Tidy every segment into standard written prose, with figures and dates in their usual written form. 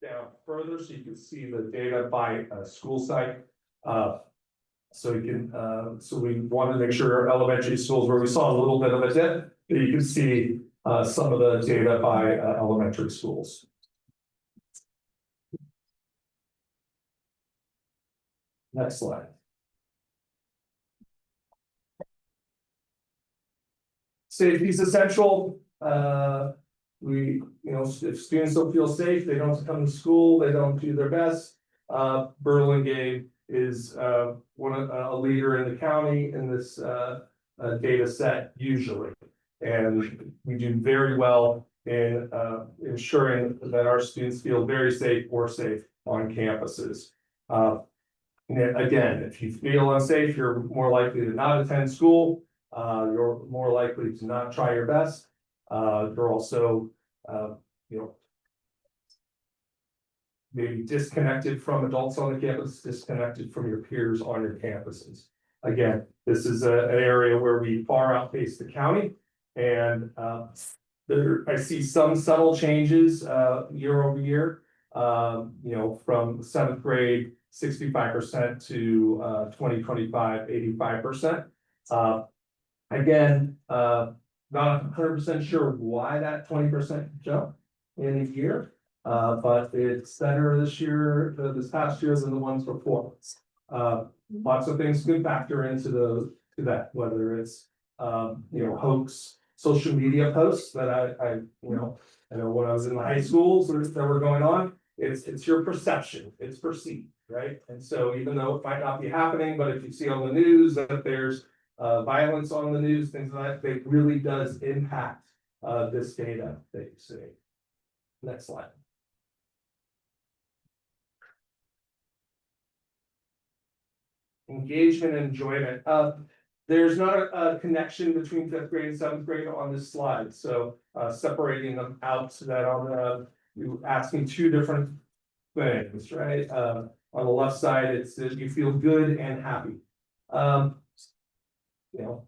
down further so you can see the data by school site. So you can, so we want to make sure elementary schools where we saw a little bit of a dip, you can see some of the data by elementary schools. Next slide. Safety is essential. We, if students don't feel safe, they don't come to school, they don't do their best. Burlingame is a leader in the county in this data set usually, and we do very well in ensuring that our students feel very safe or safe on campuses. Again, if you feel unsafe, you're more likely to not attend school. You're more likely to not try your best. You're also, maybe disconnected from adults on the campus, disconnected from your peers on your campuses. Again, this is an area where we far outpace the county, and I see some subtle changes year over year. From 7th grade, 65% to 2025, 85%. Again, not 100% sure why that 20% jump in a year, but it's better this year, this past year than the ones before. Lots of things could factor into that, whether it's hoax social media posts that I know when I was in the high schools that were going on. It's your perception, it's perceived, right? And so even though it might not be happening, but if you see on the news that there's violence on the news, things like that, it really does impact this data that you see. Next slide. Engagement and enjoyment. There's not a connection between 5th grade and 7th grade on this slide, so separating them out so that you asked me two different things, right? On the left side, it's that you feel good and happy.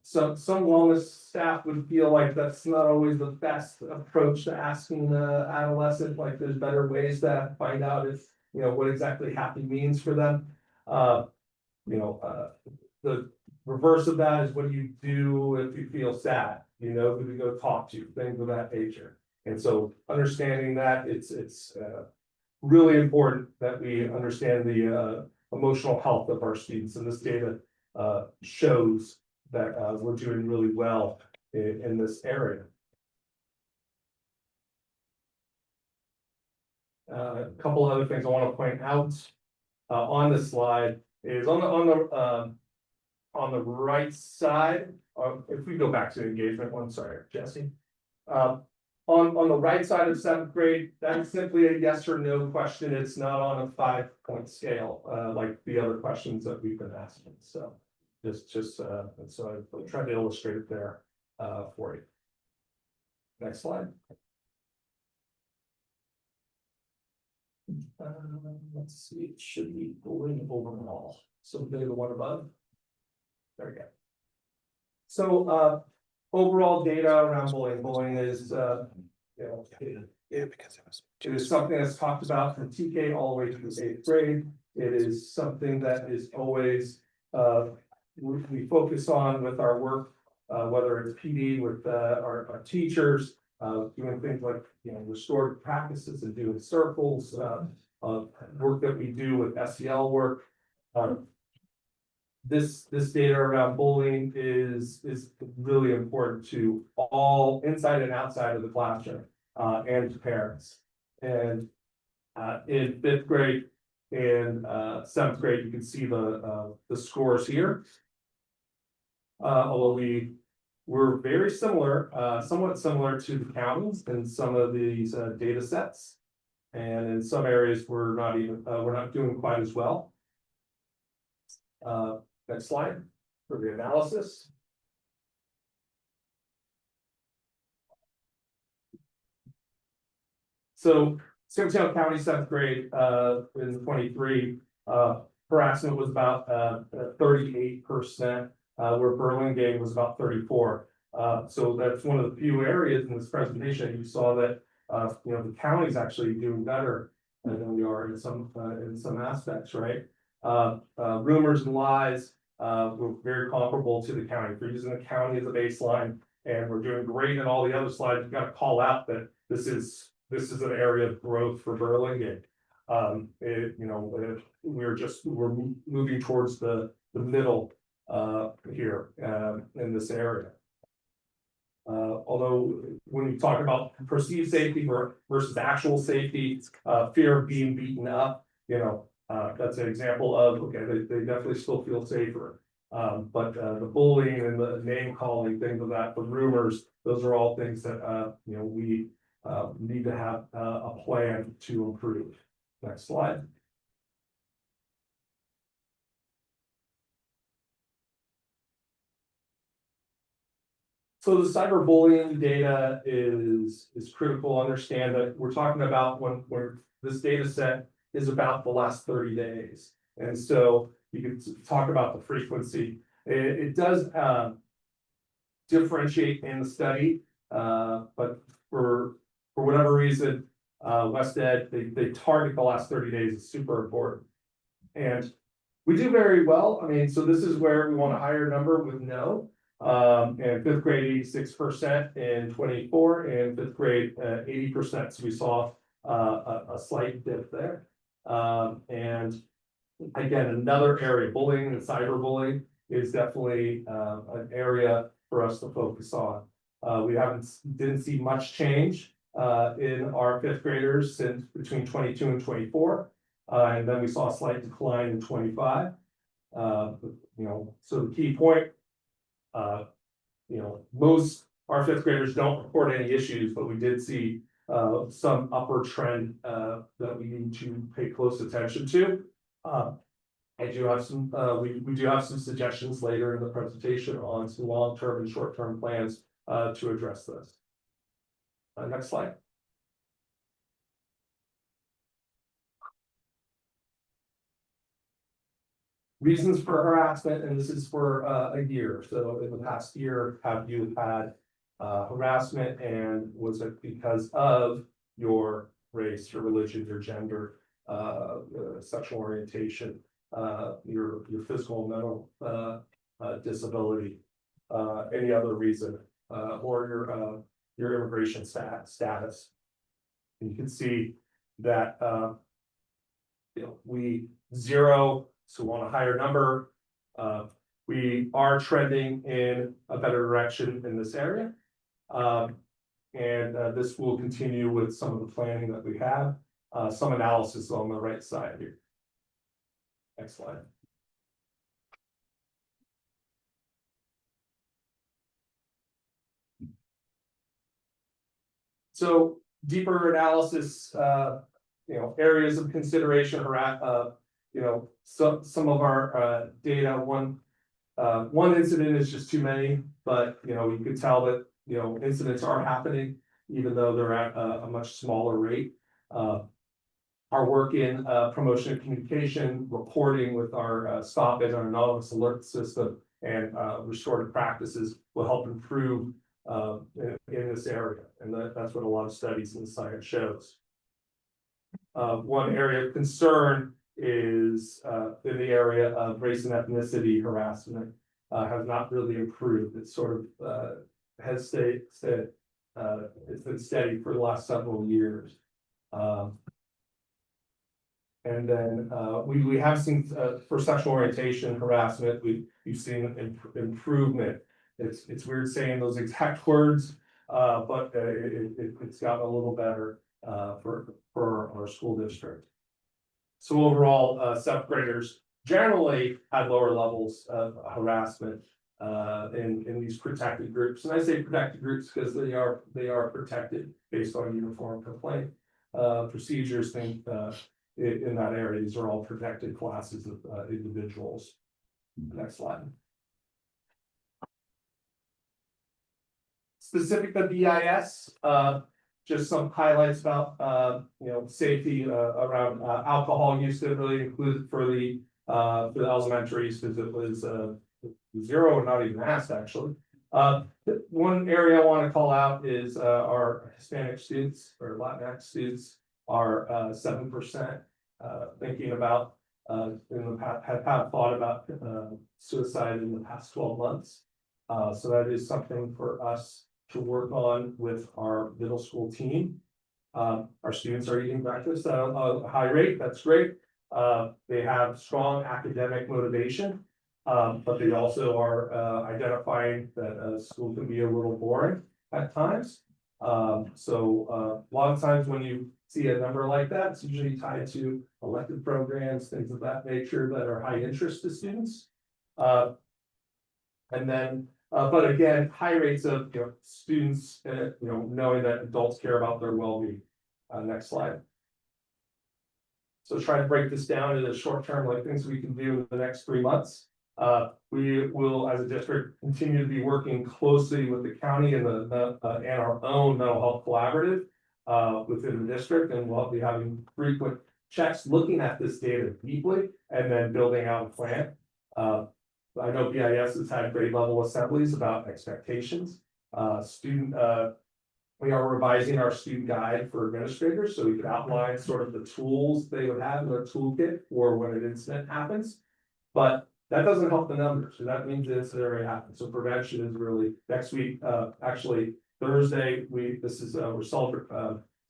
Some wellness staff would feel like that's not always the best approach to asking the adolescent. Like there's better ways to find out if what exactly happy means for them. The reverse of that is what do you do if you feel sad? Who to go talk to, things of that nature. And so understanding that it's really important that we understand the emotional health of our students, and this data shows that we're doing really well in this area. A couple other things I want to point out on this slide is on the right side. If we go back to the engagement one, sorry, Jesse. On the right side of 7th grade, that's simply a yes or no question. It's not on a 5-point scale like the other questions that we've been asking. So so I tried to illustrate it there for you. Next slide. Let's see, it should be bullying overall. So maybe the one above. There we go. So overall data around bullying. Bullying is it is something that's talked about from TK all the way to the 8th grade. It is something that is always we focus on with our work, whether it's PD with our teachers, doing things like restorative practices and doing circles, work that we do with SEL work. This data around bullying is really important to all inside and outside of the classroom and to parents. And in 5th grade and 7th grade, you can see the scores here. Although we're very similar, somewhat similar to the counties in some of these data sets, and in some areas we're not doing quite as well. Next slide for the analysis. So San Mateo County 7th grade in 23, harassment was about 38%, where Burlingame was about 34%. So that's one of the few areas in this presentation you saw that the county is actually doing better than we are in some aspects, right? Rumors and lies, we're very comparable to the county. If we're using the county as a baseline and we're doing great in all the other slides, you've got to call out that this is an area of growth for Burlingame. We're moving towards the middle here in this area. Although when you talk about perceived safety versus actual safety, fear of being beaten up, that's an example of, okay, they definitely still feel safer. But the bullying and the name calling, things of that, the rumors, those are all things that we need to have a plan to improve. Next slide. So the cyberbullying data is critical. Understand that we're talking about when this data set is about the last 30 days. And so you can talk about the frequency. It does differentiate in the study, but for whatever reason, West Ed, they target the last 30 days is super important. And we do very well. I mean, so this is where we want a higher number with no. And fifth grade 86% in 24, and fifth grade 80%. So we saw a slight dip there. And again, another area, bullying and cyberbullying is definitely an area for us to focus on. We didn't see much change in our fifth graders since between 22 and 24. And then we saw a slight decline in 25. So the key point, most our fifth graders don't report any issues, but we did see some upward trend that we need to pay close attention to. I do have some, we do have some suggestions later in the presentation on some long-term and short-term plans to address this. Next slide. Reasons for harassment, and this is for a year. So in the past year, have you had harassment, and was it because of your race, your religion, your gender, sexual orientation, your physical and mental disability, any other reason, or your immigration status? And you can see that we zero. So we want a higher number. We are trending in a better direction in this area. And this will continue with some of the planning that we have. Some analysis on the right side here. Next slide. So deeper analysis, areas of consideration, some of our data, one incident is just too many, but you could tell that incidents are happening, even though they're at a much smaller rate. Our work in promotion and communication, reporting with our stop and our anonymous alert system, and restorative practices will help improve in this area, and that's what a lot of studies in science shows. One area of concern is in the area of race and ethnicity harassment has not really improved. It's sort of has stayed it's been steady for the last several years. And then we have seen for sexual orientation harassment, we've seen improvement. It's weird saying those exact words, but it's gotten a little better for our school district. So overall, seventh graders generally had lower levels of harassment in these protected groups. And I say protected groups because they are protected based on uniform complaint procedures. In that area, these are all protected classes of individuals. Next slide. Specific to BIS, just some highlights about safety around alcohol use that really included for the elementaries, because it was zero and not even asked actually. One area I want to call out is our Hispanic students or Latinx students. are 7% thinking about have thought about suicide in the past 12 months. So that is something for us to work on with our middle school team. Our students are eating breakfast at a high rate. That's great. They have strong academic motivation, but they also are identifying that school can be a little boring at times. So a lot of times when you see a number like that, it's usually tied to elective programs, things of that nature that are high interest to students. And then, but again, high rates of students, knowing that adults care about their well-being. Next slide. So try to break this down into short term, like things we can do in the next 3 months. We will, as a district, continue to be working closely with the county and and our own mental health collaborative within the district, and we'll be having frequent checks, looking at this data deeply, and then building out a plan. I know BIS has had grade level assemblies about expectations. We are revising our student guide for administrators, so we could outline sort of the tools they would have in their toolkit for when an incident happens. But that doesn't help the numbers, so that means the incident already happened. So prevention is really next week. Actually, Thursday, we're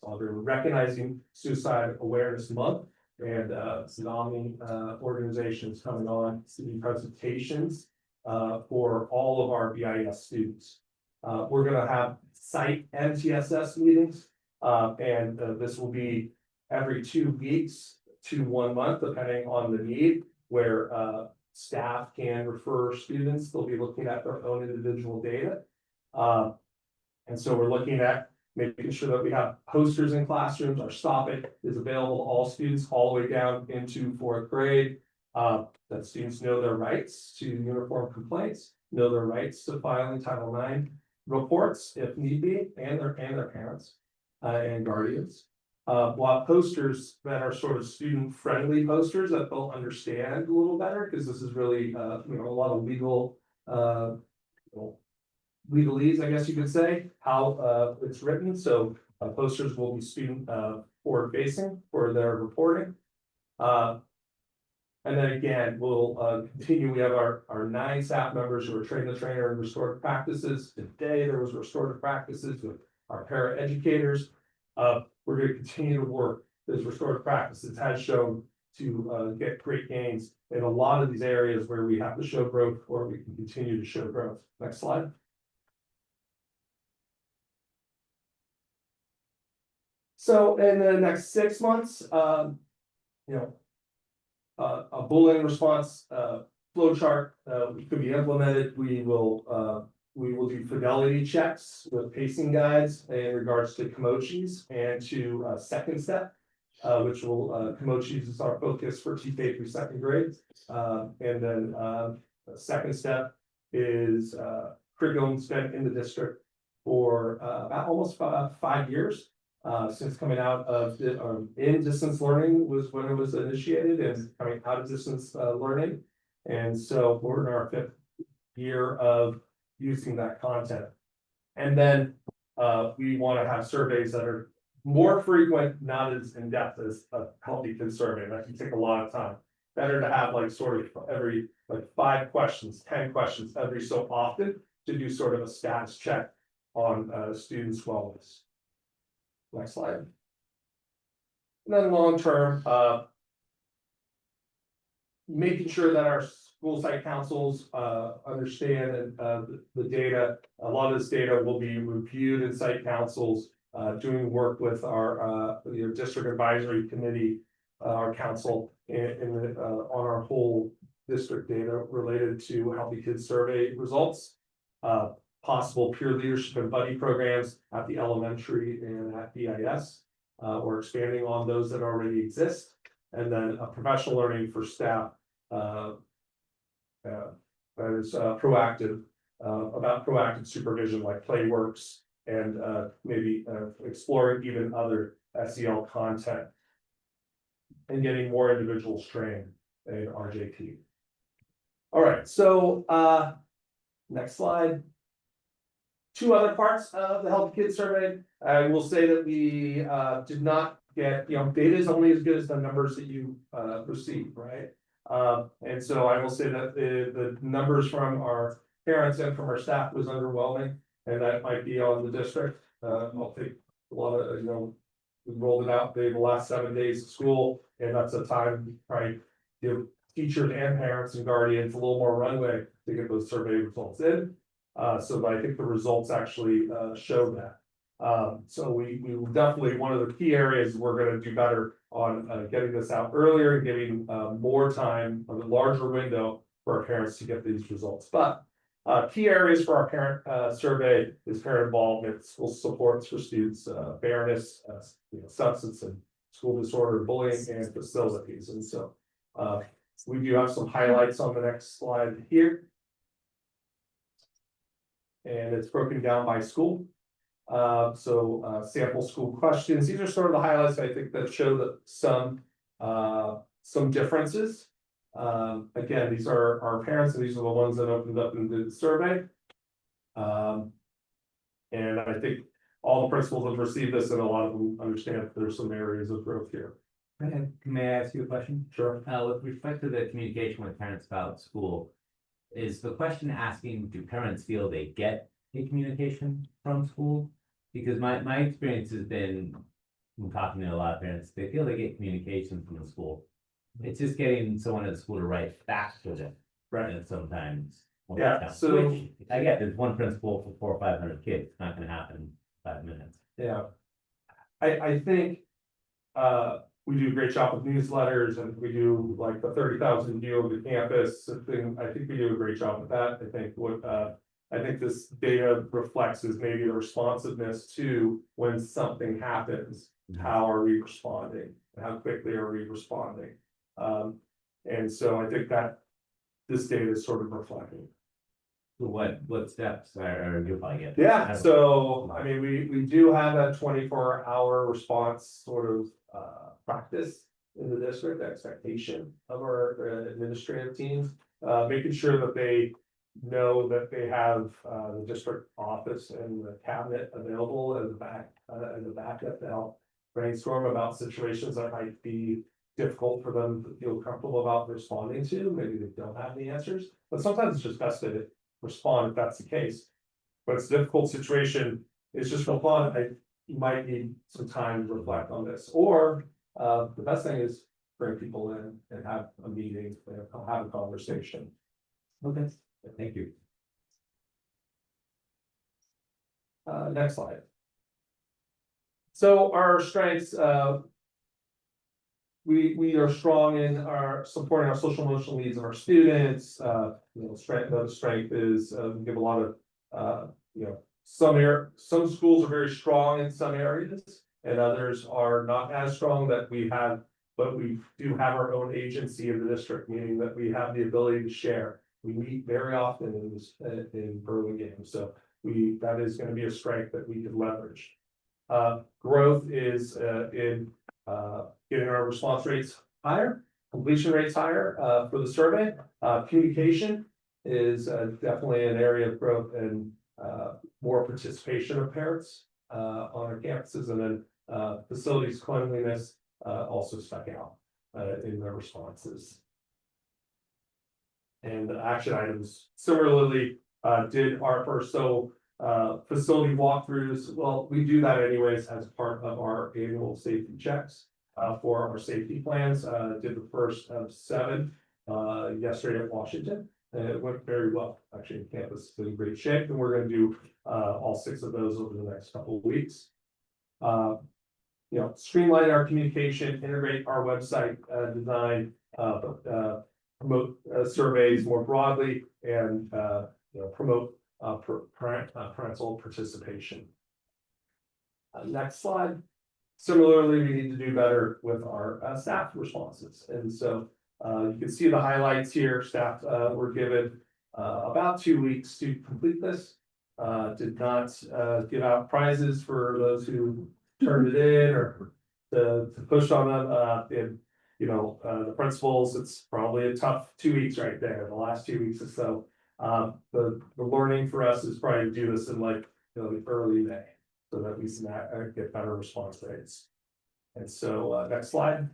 recognizing Suicide Awareness Month, and tsunami organizations coming on to do presentations for all of our BIS students. We're going to have site MTSS meetings, and this will be every 2 weeks to 1 month, depending on the need, where staff can refer students. They'll be looking at their own individual data. And so we're looking at making sure that we have posters in classrooms. Our Stop It is available to all students all the way down into 4th grade. That students know their rights to uniform complaints, know their rights to filing Title IX reports if need be, and their parents and guardians. We'll have posters that are sort of student-friendly posters that they'll understand a little better, because this is really a lot of legal legalese, I guess you could say, how it's written. So posters will be student forward-facing for their reporting. And then again, we'll continue. We have our 9 staff members who are trained the trainer in restorative practices. Today, there was restorative practices with our para-educators. We're going to continue to work those restorative practices. It has shown to get great gains in a lot of these areas where we have to show growth, or we can continue to show growth. Next slide. So in the next 6 months, a bullying response flow chart could be implemented. We will do fidelity checks with pacing guides in regards to Komochis and to second step, which will Komochis is our focus for TK through 2nd grade. And then second step is curriculum spent in the district for about almost 5 years. Since coming out of in distance learning was when it was initiated, and coming out of distance learning. And so we're in our 5th year of using that content. And then we want to have surveys that are more frequent, not as in-depth as a Healthy Kids survey. That can take a lot of time. Better to have like sort of every 5 questions, 10 questions every so often to do sort of a status check on students' wellness. Next slide. And then long term, making sure that our school site councils understand the data. A lot of this data will be reviewed in site councils, doing work with our district advisory committee, our council, on our whole district data related to Healthy Kids survey results. Possible peer leadership and buddy programs at the elementary and at BIS. We're expanding on those that already exist. And then professional learning for staff that is proactive, about proactive supervision like Playworks, and maybe exploring even other SEL content and getting more individuals trained in RJT. All right, so next slide. 2 other parts of the Healthy Kids survey. I will say that we did not get, data is only as good as the numbers that you receive, right? And so I will say that the numbers from our parents and from our staff was underwhelming, and that might be on the district. I'll take a lot of, we rolled it out the last 7 days of school, and that's a time to probably give teachers and parents and guardians a little more runway to get those survey results in. So I think the results actually show that. So we definitely, one of the key areas we're gonna do better on getting this out earlier and giving more time, a larger window for our parents to get these results. But key areas for our parent survey is parent involvement, school supports for students, fairness, substance and school disorder, bullying, and facilities. And so we do have some highlights on the next slide here. And it's broken down by school. Sample school questions. These are sort of the highlights I think that show that some differences. Again, these are our parents, and these are the ones that opened up and did the survey. And I think all the principals have received this, and a lot of them understand that there's some areas of growth here. May I ask you a question? Sure. With respect to the communication with parents about school, is the question asking, do parents feel they get a communication from school? Because my experience has been, from talking to a lot of parents, they feel they get communication from the school. It's just getting someone at the school to write back to them. Right. And sometimes. Yeah, so- Which, I get, there's one principal for 400 or 500 kids, it's not gonna happen in 5 minutes. Yeah. I think we do a great job with newsletters, and we do like the 30,000 view of the campus thing. I think we do a great job with that. I think this data reflects is maybe the responsiveness to when something happens. How are we responding? How quickly are we responding? And so I think that this data is sort of reflecting. What steps are you'll probably get? Yeah, so I mean, we do have a 24-hour response sort of practice in the district, expectation of our administrative teams, making sure that they know that they have the district office and the cabinet available as a backup to help brainstorm about situations that might be difficult for them to feel comfortable about responding to. Maybe they don't have the answers, but sometimes it's just best to respond if that's the case. But it's a difficult situation, it's just for fun. You might need some time to reflect on this, or the best thing is bring people in and have a meeting, have a conversation. Okay, thank you. Next slide. So our strengths, we are strong in our supporting our social emotional needs of our students. Another strength is we give a lot of some schools are very strong in some areas, and others are not as strong that we have, but we do have our own agency in the district, meaning that we have the ability to share. We meet very often in Burlingame, so that is going to be a strength that we could leverage. Growth is in getting our response rates higher, completion rates higher for the survey. Communication is definitely an area of growth, and more participation of parents on our campuses, and then facilities cleanliness also stuck out in their responses. And the action items similarly did our first facility walkthroughs. Well, we do that anyways as part of our annual safety checks for our safety plans. Did the first of 7 yesterday at Washington. It went very well. Actually, the campus is in great shape, and we're going to do all 6 of those over the next couple of weeks. Streamline our communication, integrate our website design, promote surveys more broadly, and promote parental participation. Next slide. Similarly, we need to do better with our staff responses, and so you can see the highlights here. Staff were given about 2 weeks to complete this. Did not give out prizes for those who turned it in, or to push on them. The principals, it's probably a tough 2 weeks right there, the last 2 weeks or so. The learning for us is probably to do this in the early May, so that we can get better response rates. And so, next slide.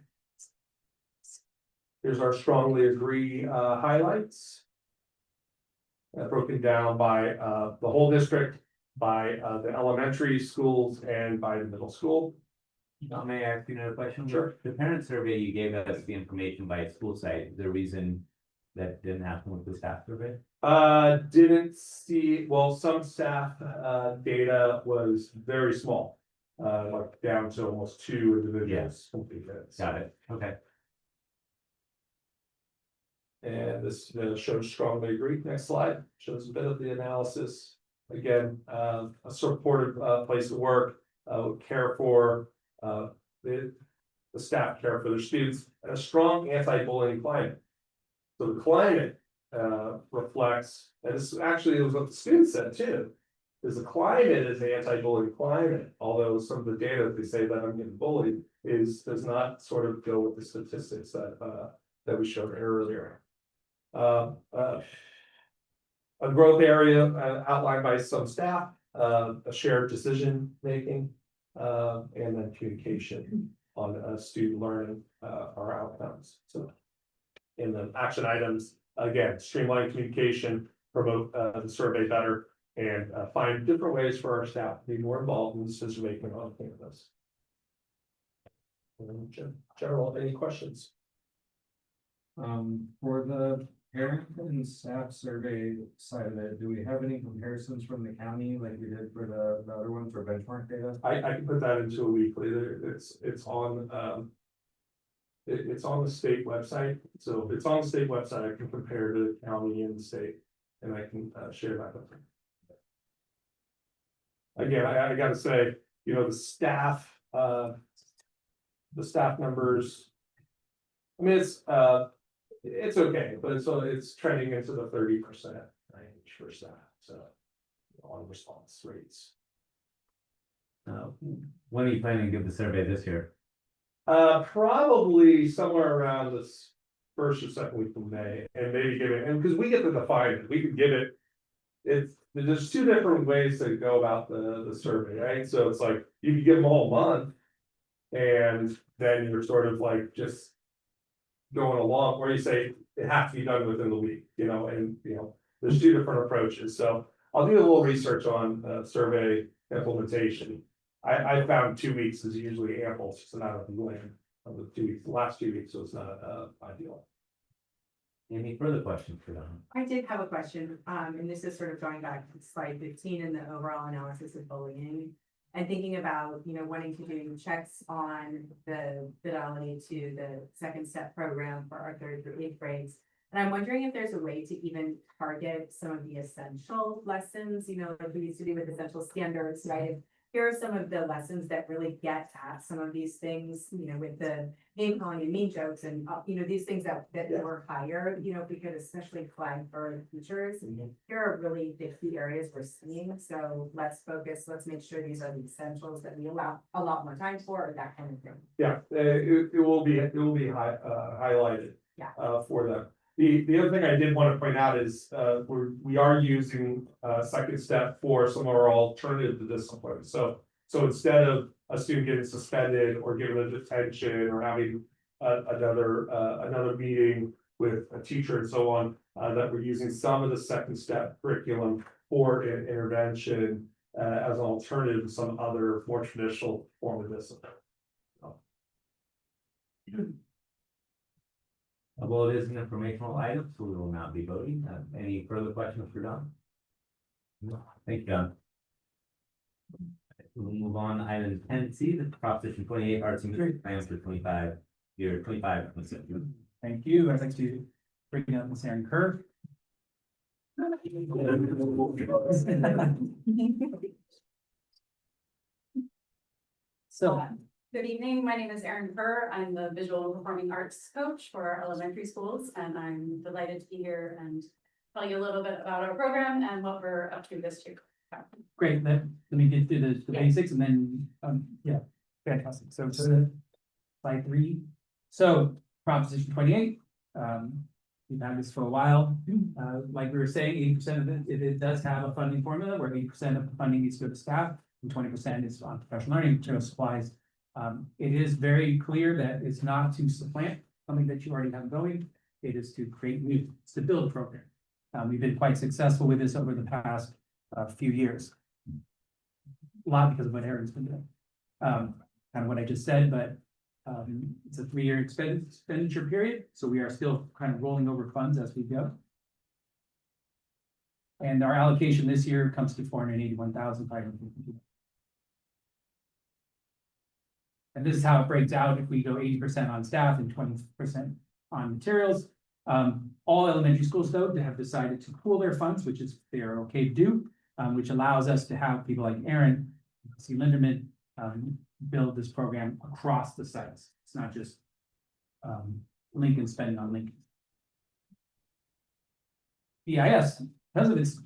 Here's our strongly agree highlights. Broken down by the whole district, by the elementary schools, and by the middle school. May I ask you another question? Sure. The parent survey, you gave us the information by school site. Is there a reason that didn't happen with the staff survey? Didn't see, well, some staff data was very small. Like down to almost 2 individuals completed it. Got it. Okay. And this shows strongly agree. Next slide shows a bit of the analysis. Again, a supportive place to work, care for the staff, care for their students, and a strong anti-bullying climate. So the climate reflects, and this actually was what the students said too, is the climate is the anti-bullying climate, although some of the data that they say that I'm getting bullied does not sort of go with the statistics that we showed earlier. A growth area outlined by some staff, a shared decision making, and then communication on student learning or outcomes. So in the action items, again, streamline communication, promote the survey better, and find different ways for our staff to be more involved in decision making on campus. General, any questions? For the parent and staff survey side of it, do we have any comparisons from the county like we did for the other ones for benchmark data? I can put that into a weekly. It's on it's on the state website. So if it's on the state website, I can compare to the county and the state, and I can share that with them. Again, I gotta say, you know, the staff members. I mean, it's okay, but it's trending into the 30% range for staff, so on response rates. When are you planning to give the survey this year? Probably somewhere around this first or second week of May, and maybe give it, and because we get to define it, we can give it. There's 2 different ways to go about the survey, right? So it's like you can give them a whole month, and then you're sort of like just going along, or you say it has to be done within the week, you know, and you know, there's 2 different approaches. So I'll do a little research on survey implementation. I found 2 weeks is usually ample, it's just a matter of when of the 2 weeks, the last 2 weeks, so it's not ideal. Any further questions for them? I did have a question, and this is sort of going back to slide 15 in the overall analysis of bullying. And thinking about, you know, wanting to do checks on the fidelity to the second step program for our 3rd through 8th grades. And I'm wondering if there's a way to even target some of the essential lessons, you know, like we used to do with essential standards, right? Here are some of the lessons that really get at some of these things, you know, with the name calling and mean jokes and, you know, these things that were higher, you know, if we could especially flag for teachers. Here are really the key areas we're seeing. So let's focus, let's make sure these are the essentials that we allow a lot more time for, or that kind of thing. Yeah, it will be highlighted. Yeah. For them. The other thing I did want to point out is we are using second step for some of our alternative disciplines. So instead of a student getting suspended or given a detention or having another meeting with a teacher and so on, that we're using some of the second step curriculum for intervention as an alternative to some other more traditional form of discipline. Well, it is an informational item, so we will not be voting. Any further questions for Don? No. Thank you, Don. We'll move on to item 10C, the Proposition 28 Arts and Music Plans for 25 year 25. Thank you. I'd like to bring up Ms. Erin Kerr. So. Good evening, my name is Erin Kerr. I'm the visual and performing arts coach for our elementary schools, and I'm delighted to be here and tell you a little bit about our program and what we're up to this year. Great, let me get through the basics and then, yeah, fantastic. So to slide 3. So Proposition 28, we've had this for a while. Like we were saying, 80% of it does have a funding formula where 80% of the funding needs to go to staff and 20% is on professional learning, material supplies, It is very clear that it's not to supplant something that you already have going. It is to create new, it's to build a program. We've been quite successful with this over the past few years. A lot because of what Aaron's been doing. Kind of what I just said, but it's a 3-year expenditure period, so we are still kind of rolling over funds as we go. And our allocation this year comes to $481,550. And this is how it breaks out if we go 80% on staff and 20% on materials. All elementary schools, though, have decided to pool their funds, which is they are okay to do, which allows us to have people like Aaron, C. Linderman, build this program across the sites. It's not just Lincoln spending on Lincoln. EIS, because of its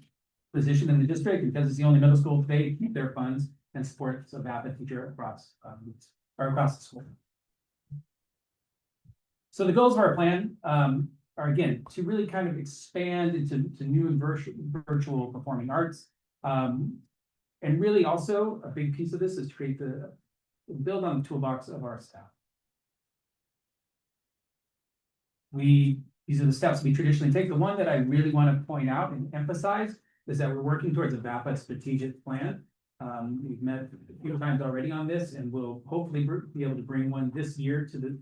position in the district, because it's the only middle school, they keep their funds and supports of APA teacher across the school. So the goals of our plan are again to really kind of expand into new and virtual performing arts. And really also a big piece of this is to create build on the toolbox of our staff. These are the steps we traditionally take. The one that I really want to point out and emphasize is that we're working towards a VAPA strategic plan. We've met a few times already on this, and we'll hopefully be able to bring one this year to the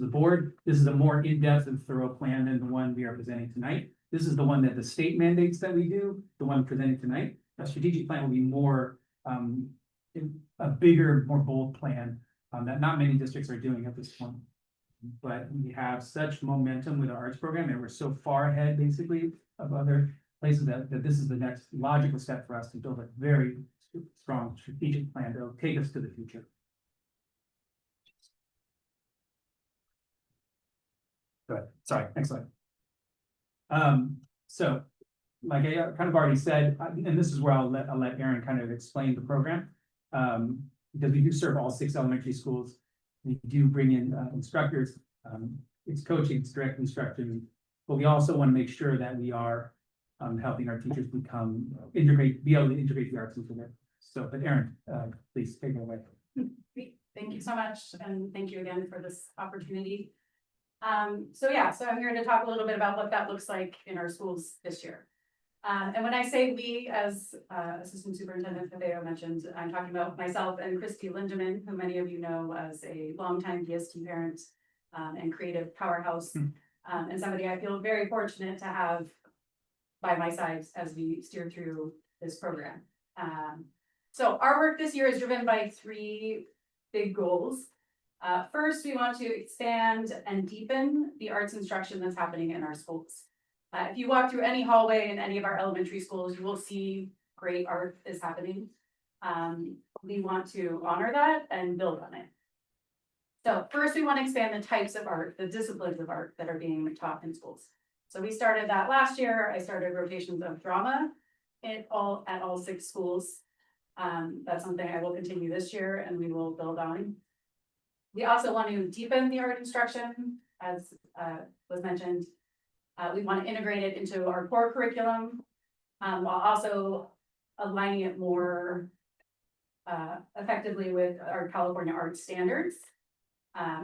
board. This is a more in-depth and thorough plan than the one we are presenting tonight. This is the one that the state mandates that we do, the one presented tonight. A strategic plan will be more, a bigger, more bold plan that not many districts are doing at this point. But we have such momentum with our arts program, and we're so far ahead, basically, of other places that this is the next logical step for us to build a very strong strategic plan that will take us to the future. Good. Sorry, excellent. So, like I kind of already said, and this is where I'll let Aaron kind of explain the program, because we do serve all 6 elementary schools. We do bring in instructors. It's coaching, it's direct instruction, but we also want to make sure that we are helping our teachers be able to integrate the arts into their. So, but Aaron, please take it away. Thank you so much, and thank you again for this opportunity. So I'm here to talk a little bit about what that looks like in our schools this year. And when I say we, as Assistant Superintendent Fadeo mentioned, I'm talking about myself and Christy Lindeman, who many of you know as a longtime DST parent and creative powerhouse, and somebody I feel very fortunate to have by my side as we steer through this program. So our work this year is driven by 3 big goals. First, we want to expand and deepen the arts instruction that's happening in our schools. If you walk through any hallway in any of our elementary schools, you will see great art is happening. We want to honor that and build on it. So first, we want to expand the types of art, the disciplines of art that are being taught in schools. So we started that last year. I started rotations of drama at all 6 schools. That's something I will continue this year, and we will build on. We also want to deepen the art instruction, as was mentioned. We want to integrate it into our core curriculum, while also aligning it more effectively with our California art standards.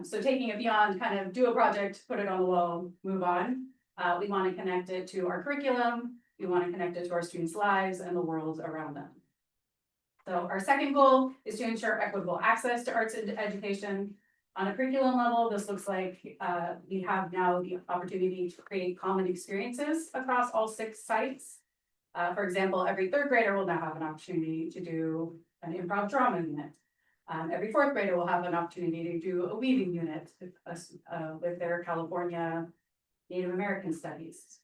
So taking it beyond kind of do a project, put it on the wall, move on. We want to connect it to our curriculum. We want to connect it to our students' lives and the world around them. So our second goal is to ensure equitable access to arts education. On a curriculum level, this looks like we have now the opportunity to create common experiences across all 6 sites. For example, every 3rd grader will now have an opportunity to do an improv drama unit. Every 4th grader will have an opportunity to do a weaving unit with their California Native American studies.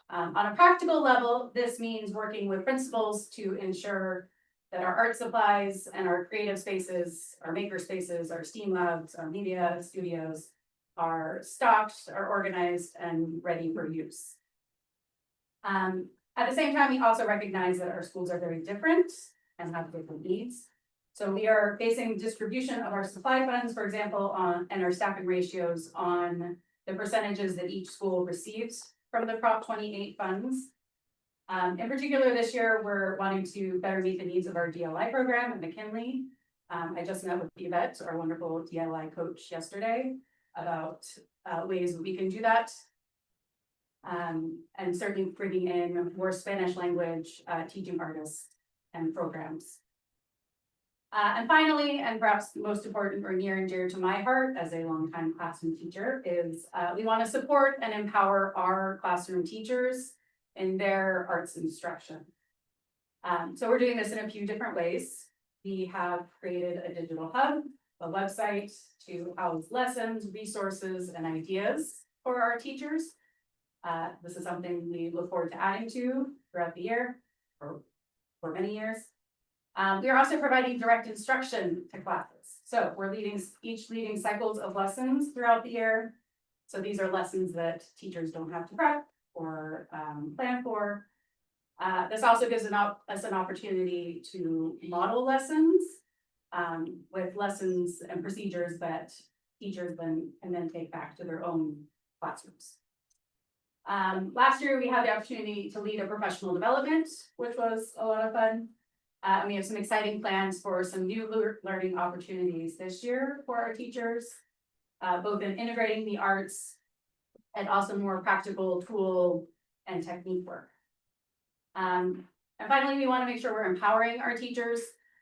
On a practical level, this means working with principals to ensure that our art supplies and our creative spaces, our maker spaces, our STEAM labs, our media studios are stocked, are organized, and ready for use. At the same time, we also recognize that our schools are very different and have different needs. So we are basing distribution of our supply funds, for example, and our staffing ratios on the percentages that each school receives from the Prop 28 funds. In particular, this year, we're wanting to better meet the needs of our DLI program at McKinley. I just met with Yvette, our wonderful DIY coach yesterday, about ways we can do that. And certainly bringing in more Spanish language teaching artists and programs. And finally, and perhaps most important or near and dear to my heart as a longtime classroom teacher, is we want to support and empower our classroom teachers in their arts instruction. So we're doing this in a few different ways. We have created a digital hub, a website to house lessons, resources, and ideas for our teachers. This is something we look forward to adding to throughout the year or for many years. We are also providing direct instruction to classes. So we're each leading cycles of lessons throughout the year. So these are lessons that teachers don't have to prep or plan for. This also gives us an opportunity to model lessons with lessons and procedures that teachers can then take back to their own classrooms. Last year, we had the opportunity to lead a professional development, which was a lot of fun. And we have some exciting plans for some new learning opportunities this year for our teachers, both in integrating the arts and also more practical tool and technique work. And finally, we want to make sure we're empowering our teachers.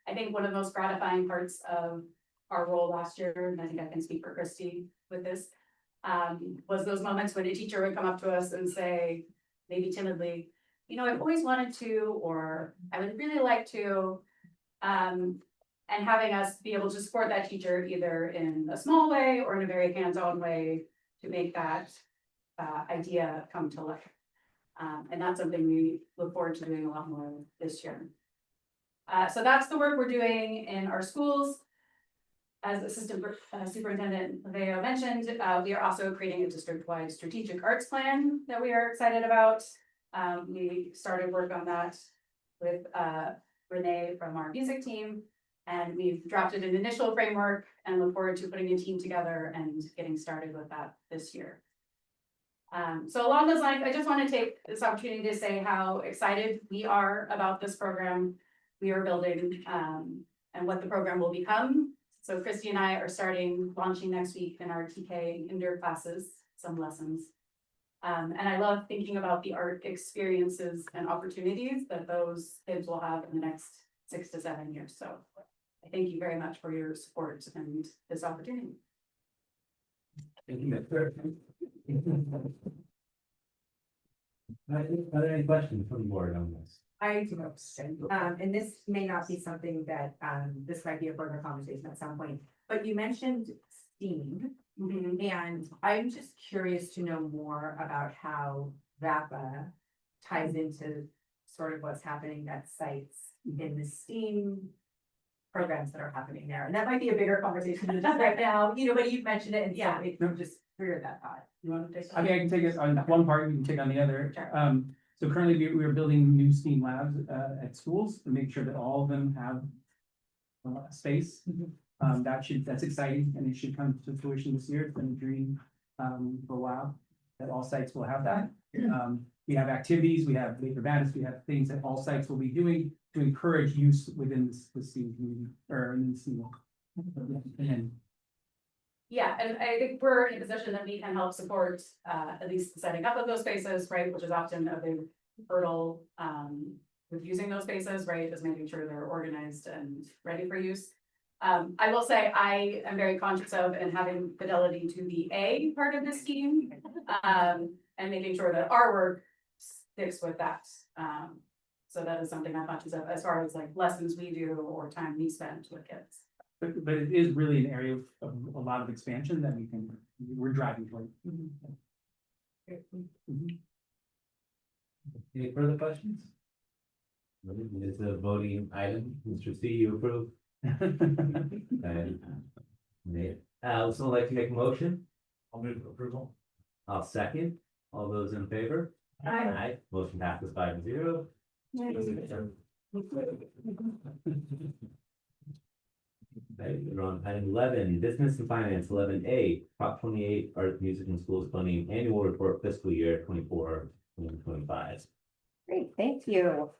I think one of the most gratifying parts of our role last year, and I think I can speak for Christy with this, was those moments when a teacher would come up to us and say, maybe timidly, you know, I've always wanted to, or I would really like to, and having us be able to support that teacher either in a small way or in a very hands-on way to make that idea come to life. And that's something we look forward to doing a lot more this year. So that's the work we're doing in our schools. As Assistant Superintendent Leveo mentioned, we are also creating a district-wide strategic arts plan that we are excited about. We started work on that with Renee from our music team, and we've drafted an initial framework and look forward to putting a team together and getting started with that this year. So along those lines, I just want to take this opportunity to say how excited we are about this program we are building and what the program will become. So Christy and I are launching next week in our TK indoor classes, some lessons. And I love thinking about the art experiences and opportunities that those kids will have in the next 6 to 7 years. So I thank you very much for your support and this opportunity. Thank you. Are there any questions from the board on this? I do have and this may not be something that, this might be a further conversation at some point, but you mentioned STEAM. And I'm just curious to know more about how VAPA ties into sort of what's happening at sites in the STEAM programs that are happening there. And that might be a bigger conversation than just right now, you know, but you've mentioned it, and yeah, it just cleared that thought. You want to take? I mean, I can take it on one part, you can take on the other. Sure. So currently we're building new STEAM labs at schools to make sure that all of them have space. That's exciting, and it should come to fruition this year. It's been a dream for a while that all sites will have that. We have activities, we have labor madness, we have things that all sites will be doing to encourage use within the STEAM community or in the STEAM. Yeah, and I think we're in a position that we can help support at least the setting up of those spaces, right, which is often a big hurdle with using those spaces, right, is making sure they're organized and ready for use. I will say I am very conscious of and having fidelity to the A part of the scheme and making sure that our work sticks with that. So that is something I'm conscious of as far as like lessons we do or time we spend with kids. But it is really an area of a lot of expansion that we're driving toward. Any further questions? It's a voting item. Mr. C, you approve? And someone like to make a motion? I'll move approval. I'll second. All those in favor? Aye. Motion passes 5-0. Okay, we're on item 11, business and finance. 11A, Prop 28, art, music, and schools funding annual report fiscal year 24-25. Great, thank you.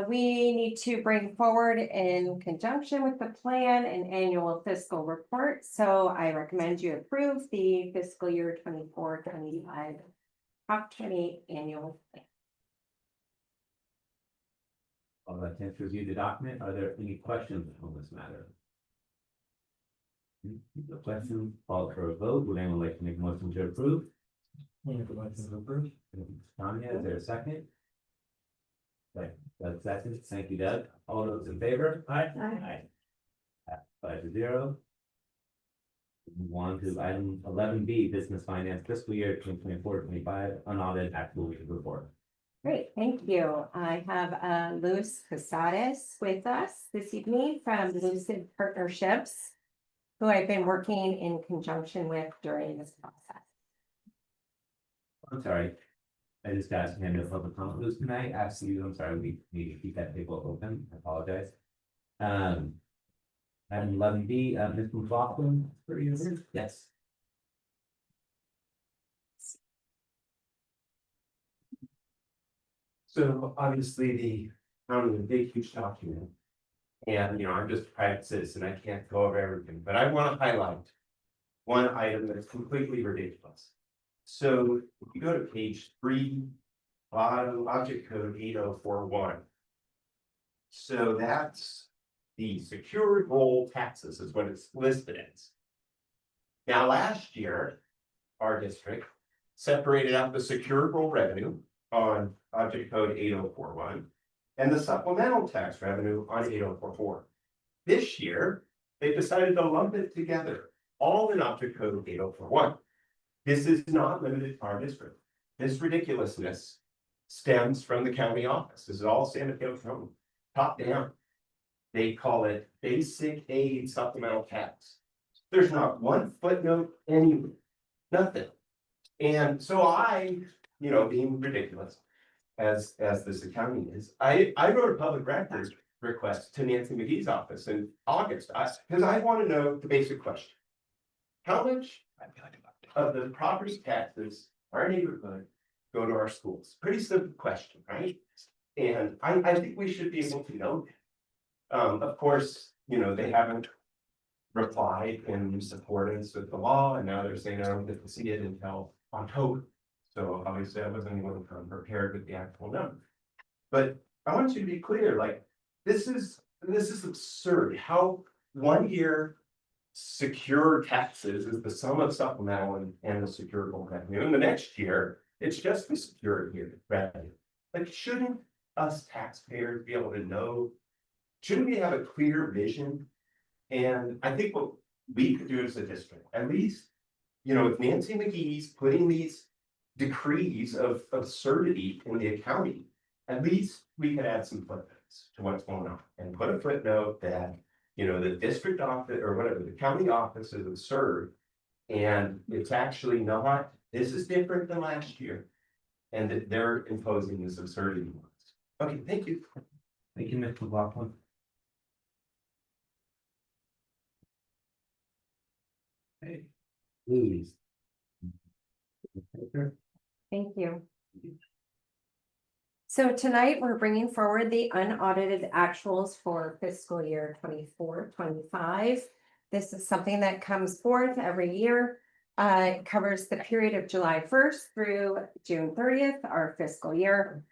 We need to bring forward in conjunction with the plan an annual fiscal report. So I recommend you approve the fiscal year 24-25 Prop 28 annual plan. I'll let chance to review the document. Are there any questions on this matter? No questions, call for a vote. Would anyone like to make a motion to approve? Tanya, is there a second? Okay, Doug seconds. Thank you, Doug. All those in favor? Aye. Aye. 5-0. Move on to item 11B, business finance fiscal year 2024-25 unaudited actual report. Great, thank you. I have Luis Casares with us this evening from Lucid Partnerships, who I've been working in conjunction with during this process. I'm sorry. I just asked him to public comment. Luis, can I ask you, I'm sorry, we need to keep that table open. I apologize. Item 11B, Ms. McLaughlin, for you. Yes. So obviously the county is a big, huge document. And, I'm just a private citizen, I can't go over everything, but I want to highlight one item that is completely ridiculous. So if you go to page 3, bottom object code 8041. So that's the secured roll taxes is what it's listed as. Now, last year, our district separated out the secured roll revenue on object code 8041 and the supplemental tax revenue on 8044. This year, they decided to lump it together, all in object code 8041. This is not limited to our district. This ridiculousness stems from the county office. This is all San Mateo County, top down. They call it basic aid supplemental tax. There's not one footnote anywhere, nothing. And so I, being ridiculous, as this accounting is, I wrote a public records request to Nancy McGee's office in August, because I want to know the basic question. How much of the property taxes our neighborhood go to our schools? Pretty simple question, right? And I think we should be able to know that. Of course, they haven't replied in supportance of the law, and now they're saying I don't get to see it until October. So obviously I wasn't even prepared with the actual number. But I want you to be clear, like this is absurd. How 1 year secure taxes is the sum of supplemental and the secured revenue, and the next year it's just the secured revenue. Like, shouldn't us taxpayers be able to know? Shouldn't we have a clear vision? And I think what we could do as a district, at least, if Nancy McGee's putting these decrees of absurdity in the accounting, at least we could add some footnotes to what's going on and put a footnote that, the district office or whatever, the county office is absurd. And it's actually not, this is different than last year. And that they're imposing this absurdity. Okay, thank you. Thank you, Ms. McLaughlin. Hey, please. Thank you. So tonight we're bringing forward the unaudited actuals for fiscal year 24-25. This is something that comes forth every year. It covers the period of July 1st through June 30th, our fiscal year.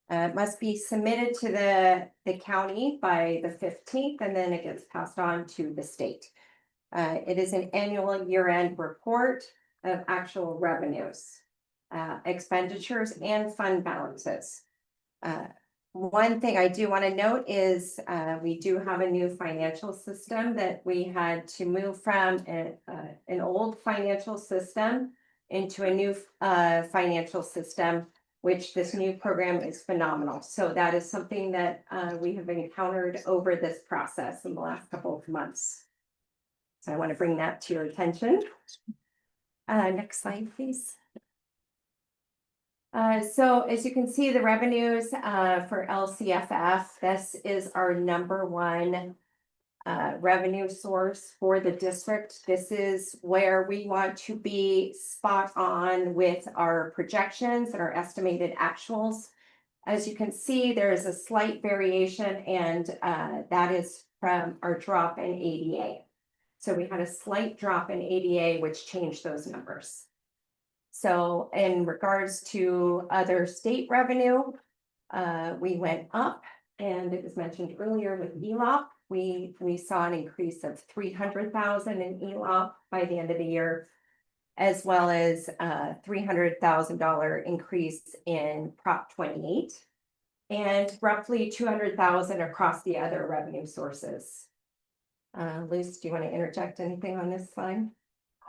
It must be submitted to the county by the 15th, and then it gets passed on to the state. It is an annual year-end report of actual revenues, expenditures, and fund balances. One thing I do want to note is we do have a new financial system that we had to move from an old financial system into a new financial system, which this new program is phenomenal. So that is something that we have encountered over this process in the last couple of months. So I want to bring that to your attention. Next slide, please. So as you can see, the revenues for LCFF, this is our #1 revenue source for the district. This is where we want to be spot on with our projections and our estimated actuals. as you can see, there is a slight variation and that is from our drop in ADA. So we had a slight drop in ADA, which changed those numbers. So in regards to other state revenue, we went up, and it was mentioned earlier with ELOP. We saw an increase of 300,000 in ELOP by the end of the year, as well as a $300,000 increase in Prop 28, and roughly 200,000 across the other revenue sources. Luce, do you want to interject anything on this slide?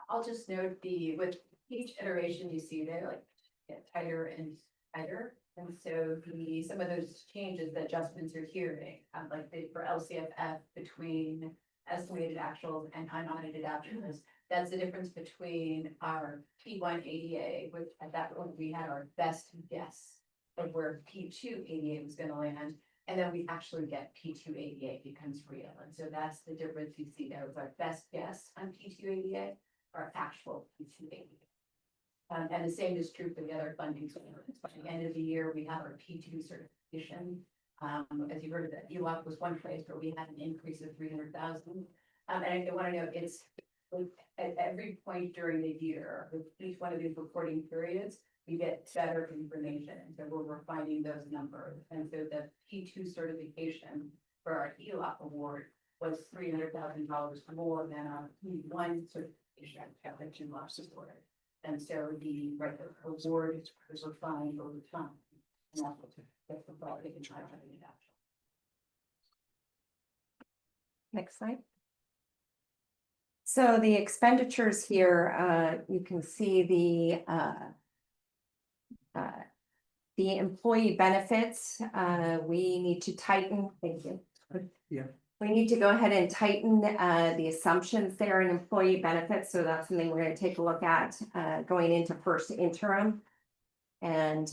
I'll just note with each iteration you see they like get tighter and tighter. And so some of those changes, the adjustments you're hearing, like for LCFF between estimated actuals and unaudited actuals, that's the difference between our P1 ADA, which at that point we had our best guess of where P2 ADA was gonna land. And then we actually get P2 ADA becomes real. And so that's the difference you see there with our best guess on P2 ADA, our actual P2 ADA. And the same is true for the other funding sources. By the end of the year, we have our P2 certification. As you heard, that ELOP was one place where we had an increase of 300,000. And I want to note, it's at every point during the year, with each one of these reporting periods, we get better information. And so we're refining those numbers. And so the P2 certification for our ELOP award was $300,000 more than our P1 certification that you lost support. And so the award is refined over time. And that's the thought they can try to get out. Next slide. So the expenditures here, you can see the employee benefits, we need to tighten, thank you. Yeah. We need to go ahead and tighten the assumptions there in employee benefits, so that's something we're gonna take a look at going into first interim. And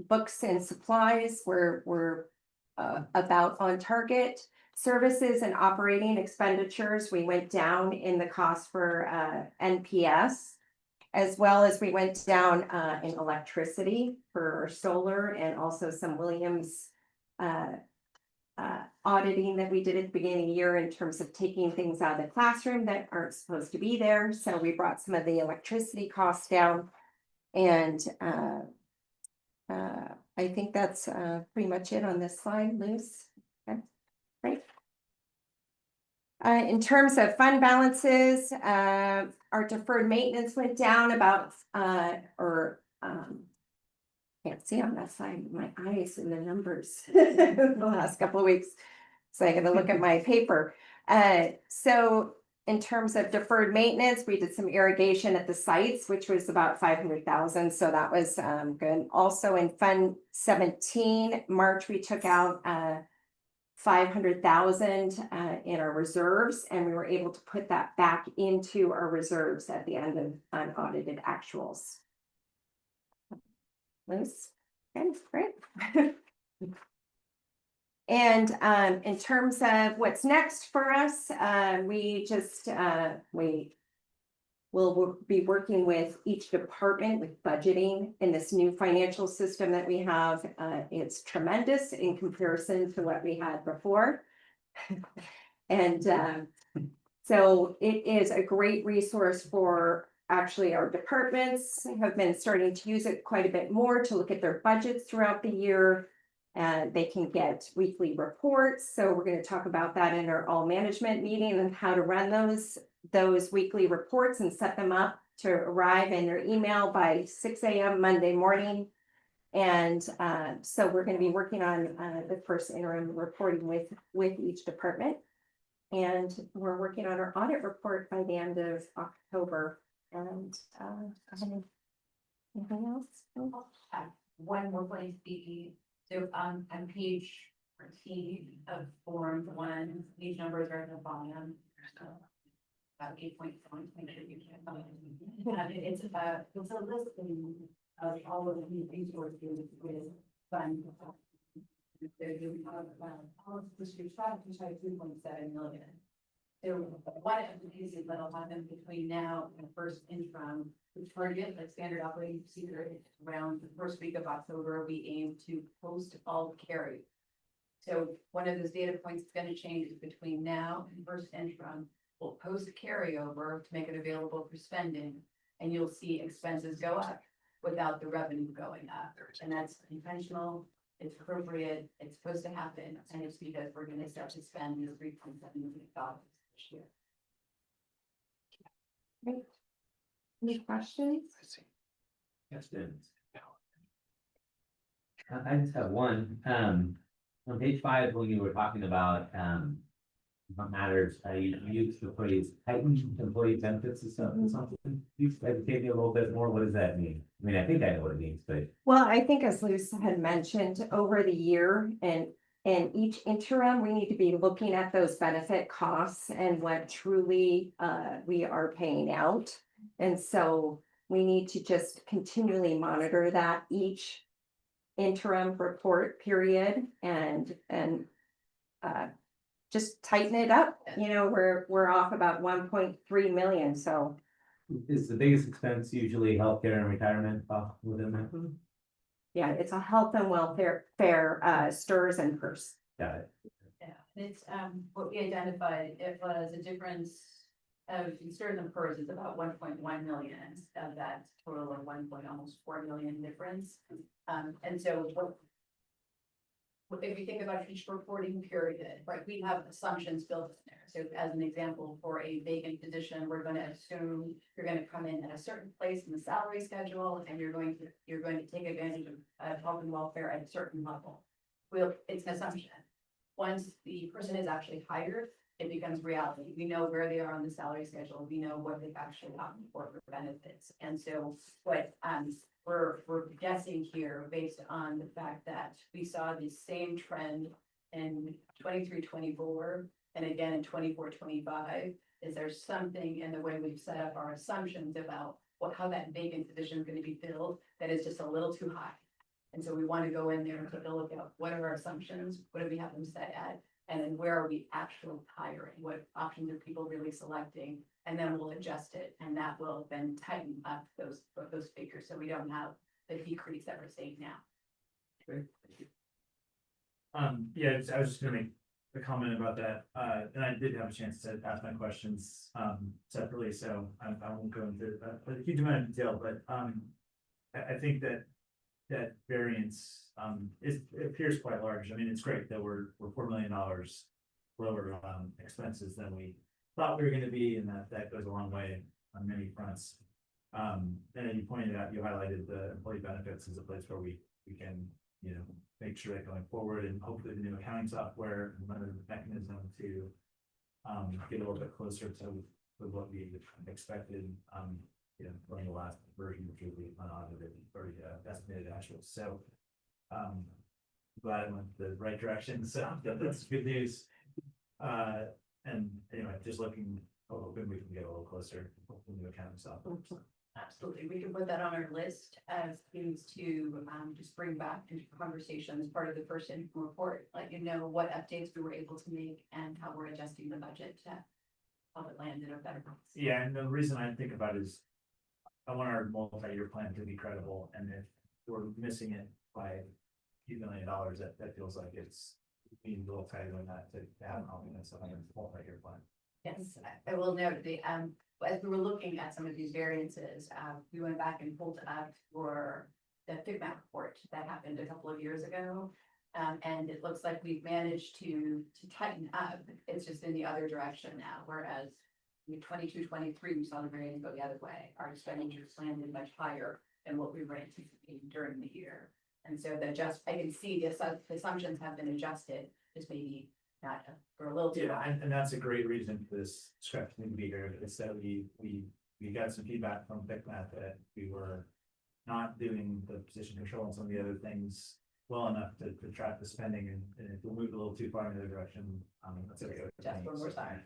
books and supplies, we're about on target. Services and operating expenditures, we went down in the cost for NPS, as well as we went down in electricity for solar, and also some Williams auditing that we did at the beginning of the year in terms of taking things out of the classroom that aren't supposed to be there. So we brought some of the electricity costs down. And I think that's pretty much it on this slide, Luce. Okay, great. In terms of fund balances, our deferred maintenance went down about, can't see on that side, my eyes and the numbers the last couple of weeks. So I'm gonna look at my paper. So in terms of deferred maintenance, we did some irrigation at the sites, which was about 500,000. So that was good. Also in Fund 17, March, we took out 500,000 in our reserves, and we were able to put that back into our reserves at the end of unaudited actuals. Liz? Okay, great. And in terms of what's next for us, we will be working with each department with budgeting in this new financial system that we have. It's tremendous in comparison to what we had before. And so it is a great resource for actually our departments have been starting to use it quite a bit more to look at their budgets throughout the year. They can get weekly reports. So we're going to talk about that in our all management meeting and how to run those weekly reports and set them up to arrive in their email by 6 a.m. Monday morning. And so we're going to be working on the first interim reporting with each department. And we're working on our audit report by the end of October. And anything else? One more place, so on page 14 of Form 1, these numbers are at the bottom. About 8.1, make sure you can find it. It's a listing of all of the resources with fund. So you have all of the strategy 3.7 million. So one of the pieces that'll happen between now and the first interim We target like standard operating procedure around the first week of October, we aim to post all carry. So one of those data points that's gonna change is between now and first interim, we'll post carryover to make it available for spending. And you'll see expenses go up without the revenue going up. And that's intentional, it's appropriate, it's supposed to happen, and it's because we're gonna start to spend the $3.7 million this year. Any questions? Questions? I just have one, on page 5, when you were talking about, what matters, you used the phrase heightened employee benefits and stuff or something. Can you educate me a little bit more, what does that mean? I mean, I think I know what it means, but. Well, I think as Luce had mentioned, over the year and each interim, we need to be looking at those benefit costs and what truly we are paying out. And so we need to just continually monitor that each interim report period and just tighten it up. You know, we're off about 1.3 million, so. Is the biggest expense usually healthcare and retirement within that? Yeah, it's a health and welfare stirs and purse. Got it. Yeah, and it's, what we identified, it was a difference of, certain and PERS is about 1.1 million of that total of almost 4 million difference. And so if you think about each reporting period, right, we have assumptions built in there. So as an example, for a vacant position, we're going to assume you're going to come in at a certain place in the salary schedule, and you're going to take advantage of health and welfare at a certain level. It's an assumption. Once the person is actually hired, it becomes reality. We know where they are on the salary schedule. We know what they've actually gotten for benefits. And so what we're guessing here based on the fact that we saw the same trend in 23-24 and again in 24-25, is there something in the way we've set up our assumptions about how that vacant position is going to be filled that is just a little too high. And so we want to go in there and take a look at what are our assumptions, what do we have them set at, and then where are we actually hiring? What options are people really selecting? And then we'll adjust it, and that will then tighten up those figures, so we don't have the decrease that we're seeing now. Great. Thank you. Yeah, I was just gonna make a comment about that, and I did have a chance to ask my questions, separately, so I won't go into a huge amount of detail, but, I think that variance, it appears quite large. I mean, it's great that we're $4 million lower on expenses than we thought we were gonna be, and that goes a long way on many fronts. And then you pointed out, you highlighted the employee benefits as a place where we can, you know, make sure that going forward, and hopefully the new accounting software and another mechanism to get a little bit closer to what we expected, you know, from the last version, which was the unaudited or estimated actuals. So glad I went the right direction, so that's good news. And anyway, just hoping we can get a little closer to the new accounting software. Absolutely, we can put that on our list as things to just bring back into conversation as part of the first interim report, let you know what updates we were able to make and how we're adjusting the budget to help it land in a better place. Yeah, and the reason I think about it is I want our multi-year plan to be credible, and if we're missing it by a few $1 million, that feels like it's being a little tighter than that to have confidence on a multi-year plan. Yes, I will note the, as we were looking at some of these variances, we went back and pulled up for the FIGMAT report that happened a couple of years ago. And it looks like we've managed to tighten up. It's just in the other direction now, whereas in 22-23, we saw the variance go the other way. Our expenditures landed much higher than what we were anticipating during the year. And so I can see the assumptions have been adjusted, just maybe not for a little too Yeah, high. and that's a great reason for this discrepancy to be here, is that we got some feedback from FICMAT that we were not doing the position control and some of the other things well enough to track the spending, and if we moved a little too far in the other direction, that's okay. Just one more time.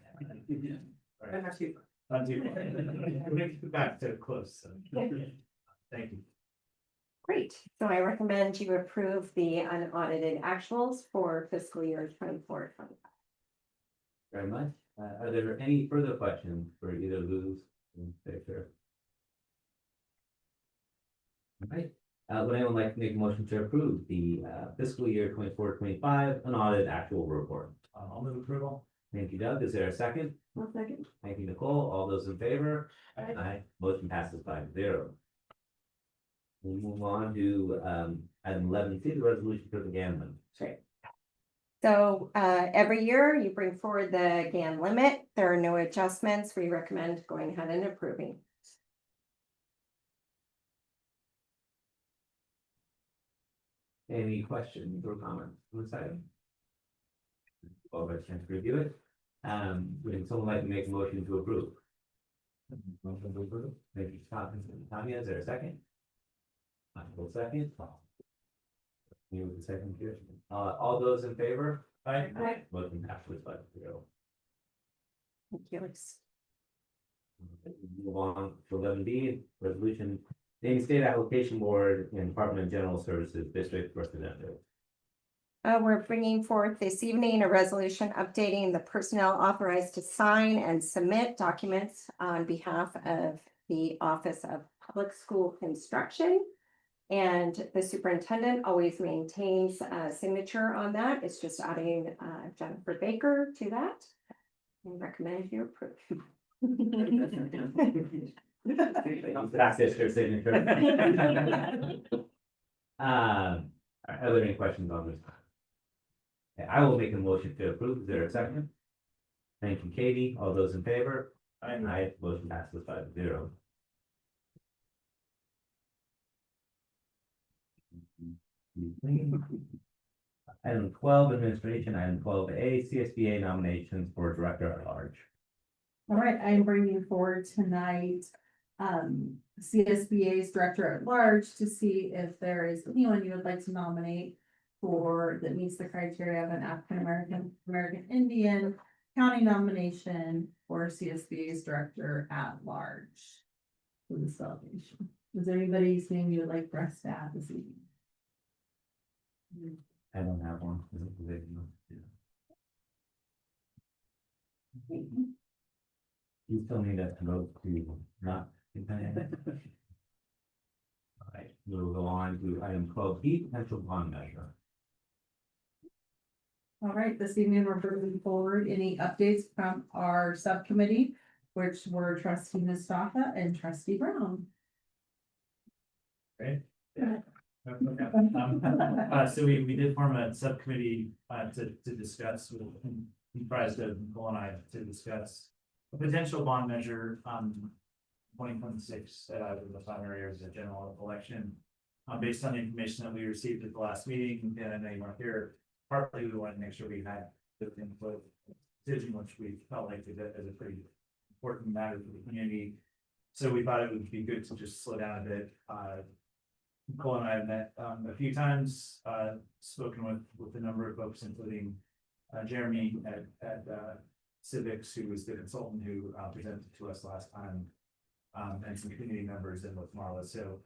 Right. Not too Not too far. We're gonna get back to close, so. Thank you. Great, so I recommend you approve the unaudited actuals for fiscal year 24-25. Very much. Are there any further questions for either Luz and Victor? Right, would anyone like to make a motion to approve the fiscal year 24-25 unaudited actual report? I'll move approval. Thank you, Doug. Is there a second? One second. Thank you, Nicole. All those in favor? Aye. Motion passes 5-0. We'll move on to item 11C, the resolution for the Gann limit. Right. So every year you bring forward the Gann limit. There are no adjustments. We recommend going ahead and approving. Any questions or comments on this item? All have a chance to review it. Would someone like to make a motion to approve? Motion to approve. Thank you, Scott. Tanya, is there a second? Michael, second. You with the second here. All those in favor? Aye. Motion passes 5-0. Thank you, Alex. Move on to 11B, resolution, naming state application board and Department of General Services District Representative. We're bringing forth this evening a resolution updating the personnel authorized to sign and submit documents on behalf of the Office of Public School Construction. And the superintendent always maintains a signature on that. It's just adding Jennifer Baker to that. And recommend you approve. That's your signature. Are there any questions on this? Okay, I will make a motion to approve. Is there a second? Thank you, Katie. All those in favor? Aye. Motion passes 5-0. Item 12, administration. Item 12A, CSBA nominations for director at large. All right, I'm bringing forward tonight, CSBA's director at large to see if there is anyone you would like to nominate for, that meets the criteria of an American Indian county nomination for CSBA's director at large for this delegation. Is there anybody's name you would like for us to add this evening? I don't have one. You still need us to vote to not. All right, we'll go on to item 12B, potential bond measure. All right, this evening we're bringing forward any updates from our subcommittee, which were trustee Mustafa and trustee Brown. Great. Yeah. So we did form a subcommittee to discuss, comprised of Nicole and I, to discuss a potential bond measure 2026 that I would primary as a general election. Based on the information that we received at the last meeting, and I know you weren't here, partly we wanted to make sure we had the input decision, which we felt like as a pretty important matter for the community. So we thought it would be good to just slow down a bit. Nicole and I have met a few times, spoken with a number of folks, including Jeremy at Civics, who was the consultant who presented to us last time, and some community members and with Marla. So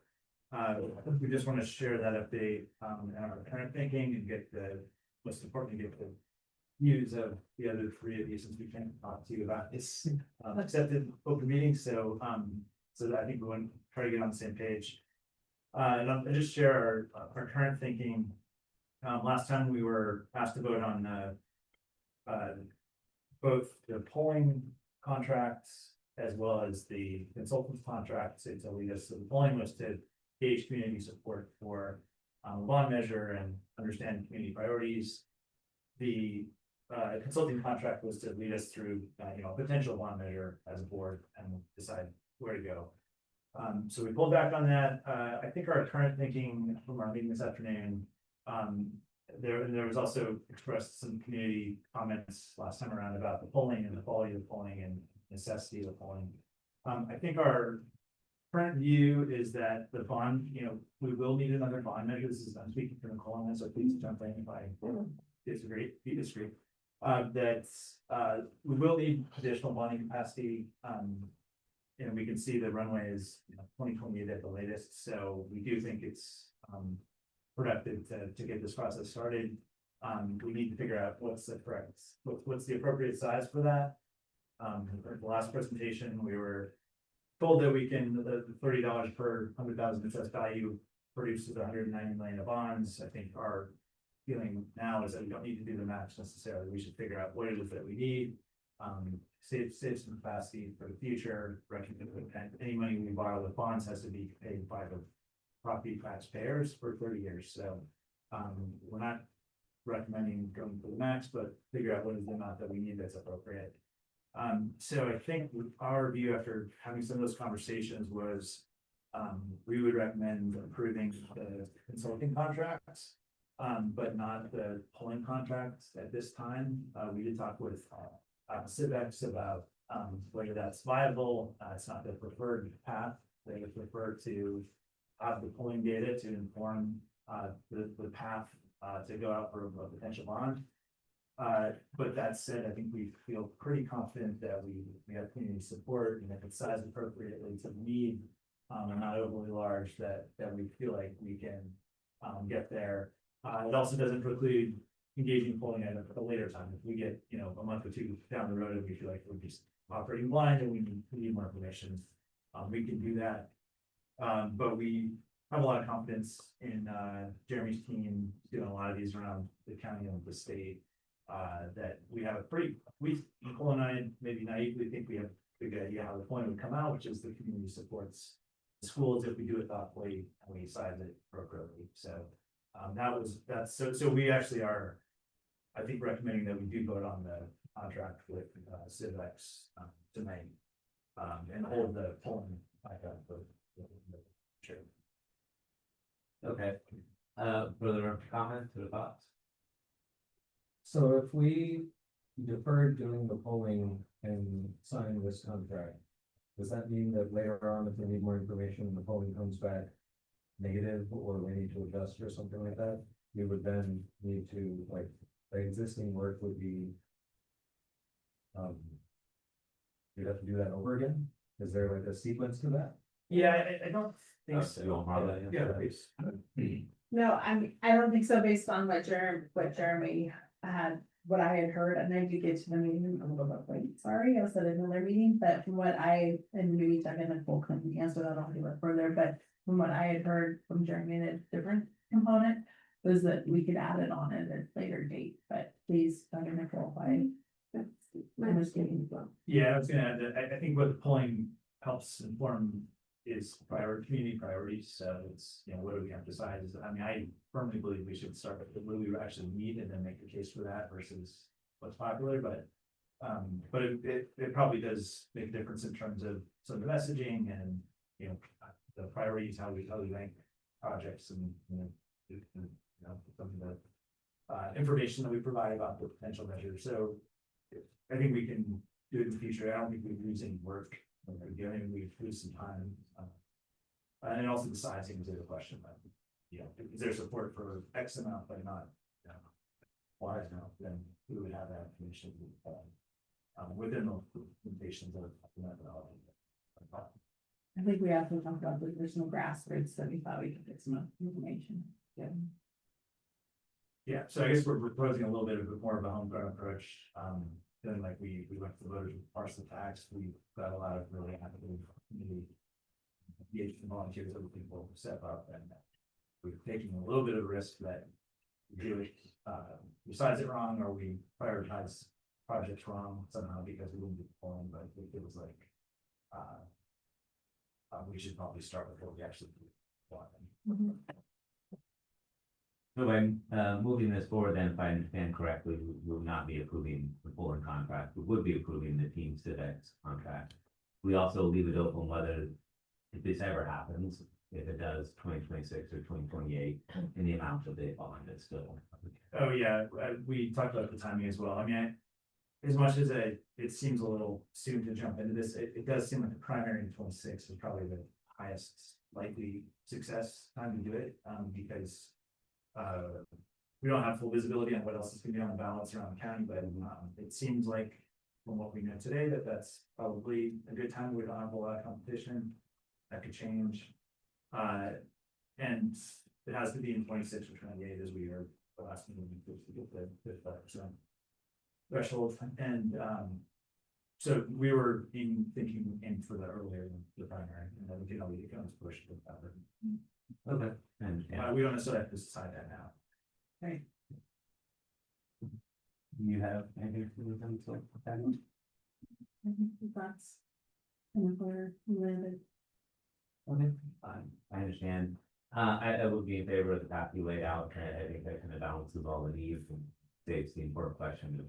we just want to share that update and our current thinking, and get most importantly, get the views of the other three of you, since we can't talk to you about this accepted open meeting. So so I think we want to try to get on the same page. And I'll just share our current thinking. Last time we were asked to vote on both the polling contracts as well as the consultants contracts to lead us. So the polling was to gauge community support for a bond measure and understand community priorities. The consulting contract was to lead us through a potential bond measure as a board and decide where to go. So we pulled back on that. I think our current thinking from our meeting this afternoon, there was also expressed some community comments last time around about the polling and the quality of the polling and necessity of the polling. I think our current view is that the bond, we will need another bond measure. This is, I'm speaking for Nicole on this, so please jump in if I disagree, if you disagree. We will need additional bonding capacity. And we can see the runway is 2028 at the latest. So we do think it's productive to get this process started. We need to figure out what's the appropriate size for that. The last presentation, we were told that we can, the $30 per 100,000 assessed value produces 190 million of bonds. I think our feeling now is that we don't need to do the match necessarily. We should figure out what it is that we need. Save some capacity for the future, recognize that any money we borrow with bonds has to be paid by the property taxpayers for 30 years, so. We're not recommending going for the max, but figure out what is the amount that we need that's appropriate. So I think our view after having some of those conversations was, we would recommend approving the consulting contracts, but not the polling contracts at this time. We did talk with Civex about whether that's viable. It's not the preferred path. They would prefer to have the polling data to inform the path to go out for a potential bond. But that said, I think we feel pretty confident that we have community support, and if it's sized appropriately to the need, and not overly large, that we feel like we can get there. It also doesn't preclude engaging polling at a later time. If we get, a month or two down the road and we feel like we're just operating blind and we need more information, we can do that. But we have a lot of confidence in Jeremy's team doing a lot of these around the county and the state. That we have Nicole and I maybe naively think we have a good idea how the point would come out, which is the community supports the schools if we do it thoughtfully and we size it appropriately. So so we actually are, I think, recommending that we do vote on the contract with Civex tonight, and hold the polling back up for sure. Okay, further comments or thoughts? So if we deferred doing the polling and signing this contract, does that mean that later on, if we need more information, the polling comes back negative, or we need to adjust or something like that, we would then need to, like, the existing work would be, you'd have to do that over again? Is there like a sequence to that? Yeah, I don't think so. You want Marla? Yeah, please. No, I don't think so, based on what Jeremy had, what I had heard, and I did get to the meeting a little bit late, sorry, I was at another meeting, but from what and maybe Doug and Nicole couldn't answer that a little further, but from what I had heard from Jeremy in a different component, was that we could add it on at a later date, but please, Doug and Nicole, I'm just kidding. Yeah, I was gonna add that, I think what the polling helps inform is community priorities, so it's, what do we have to decide is, I firmly believe we should start with what we actually need and then make a case for that versus what's popular, but it probably does make a difference in terms of some of the messaging and, the priorities, how we rank projects and, some of the information that we provide about the potential measures. So I think we can do it in the future. I don't think we're losing work. Again, we lose some time, and also the sizing is a question. But is there support for X amount, but not Y amount? Then we would have that information within the limitations of the methodology. I think we have to talk about the additional grassroots that we thought we could get some information. Yeah, so I guess we're proposing a little bit more of a homegrown approach. Feeling like we went to the voters with partial tax, we got a lot of really active community engaged volunteers, other people step up, and we're taking a little bit of risk that we do it, we size it wrong, or we prioritize projects wrong somehow because we didn't do the polling, but it feels like we should probably start with what we actually do. So by moving this forward, then, if I understand correctly, we will not be approving the polling contract. We would be approving the Team Civex contract. We also leave it open whether, if this ever happens, if it does 2026 or 2028, in the amount of the bond that's still. Oh, yeah, we talked about the timing as well. As much as it seems a little soon to jump into this, it does seem like the primary in 26 is probably the highest likely success time to do it, because we don't have full visibility on what else is going to be on the ballots around the county, but it seems like from what we know today that's probably a good time. We don't have a lot of competition. That could change, and it has to be in 26 or 28 as we are the last meeting to get the 55% threshold. And So we were thinking in for the earlier, the primary, and then we can always push it. Okay, I understand. We don't necessarily have to decide that now. Do you have anything for them to add? I think that's kind of where we landed. Okay, fine, I understand. I would be in favor of the path you laid out, and I think that kind of balances all the needs and saves the important question of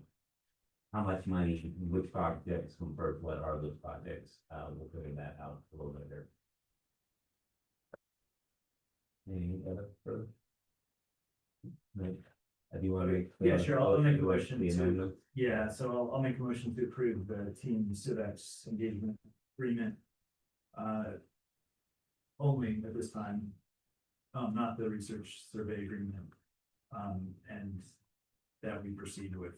how much money, which projects convert, what are those projects? We'll figure that out a little later. Any other further? Right. Do you want to? Yeah, sure, I'll make a motion The to, amendment. yeah, so I'll make a motion to approve the team civics engagement agreement. Only at this time, not the research survey agreement. And that we proceed with,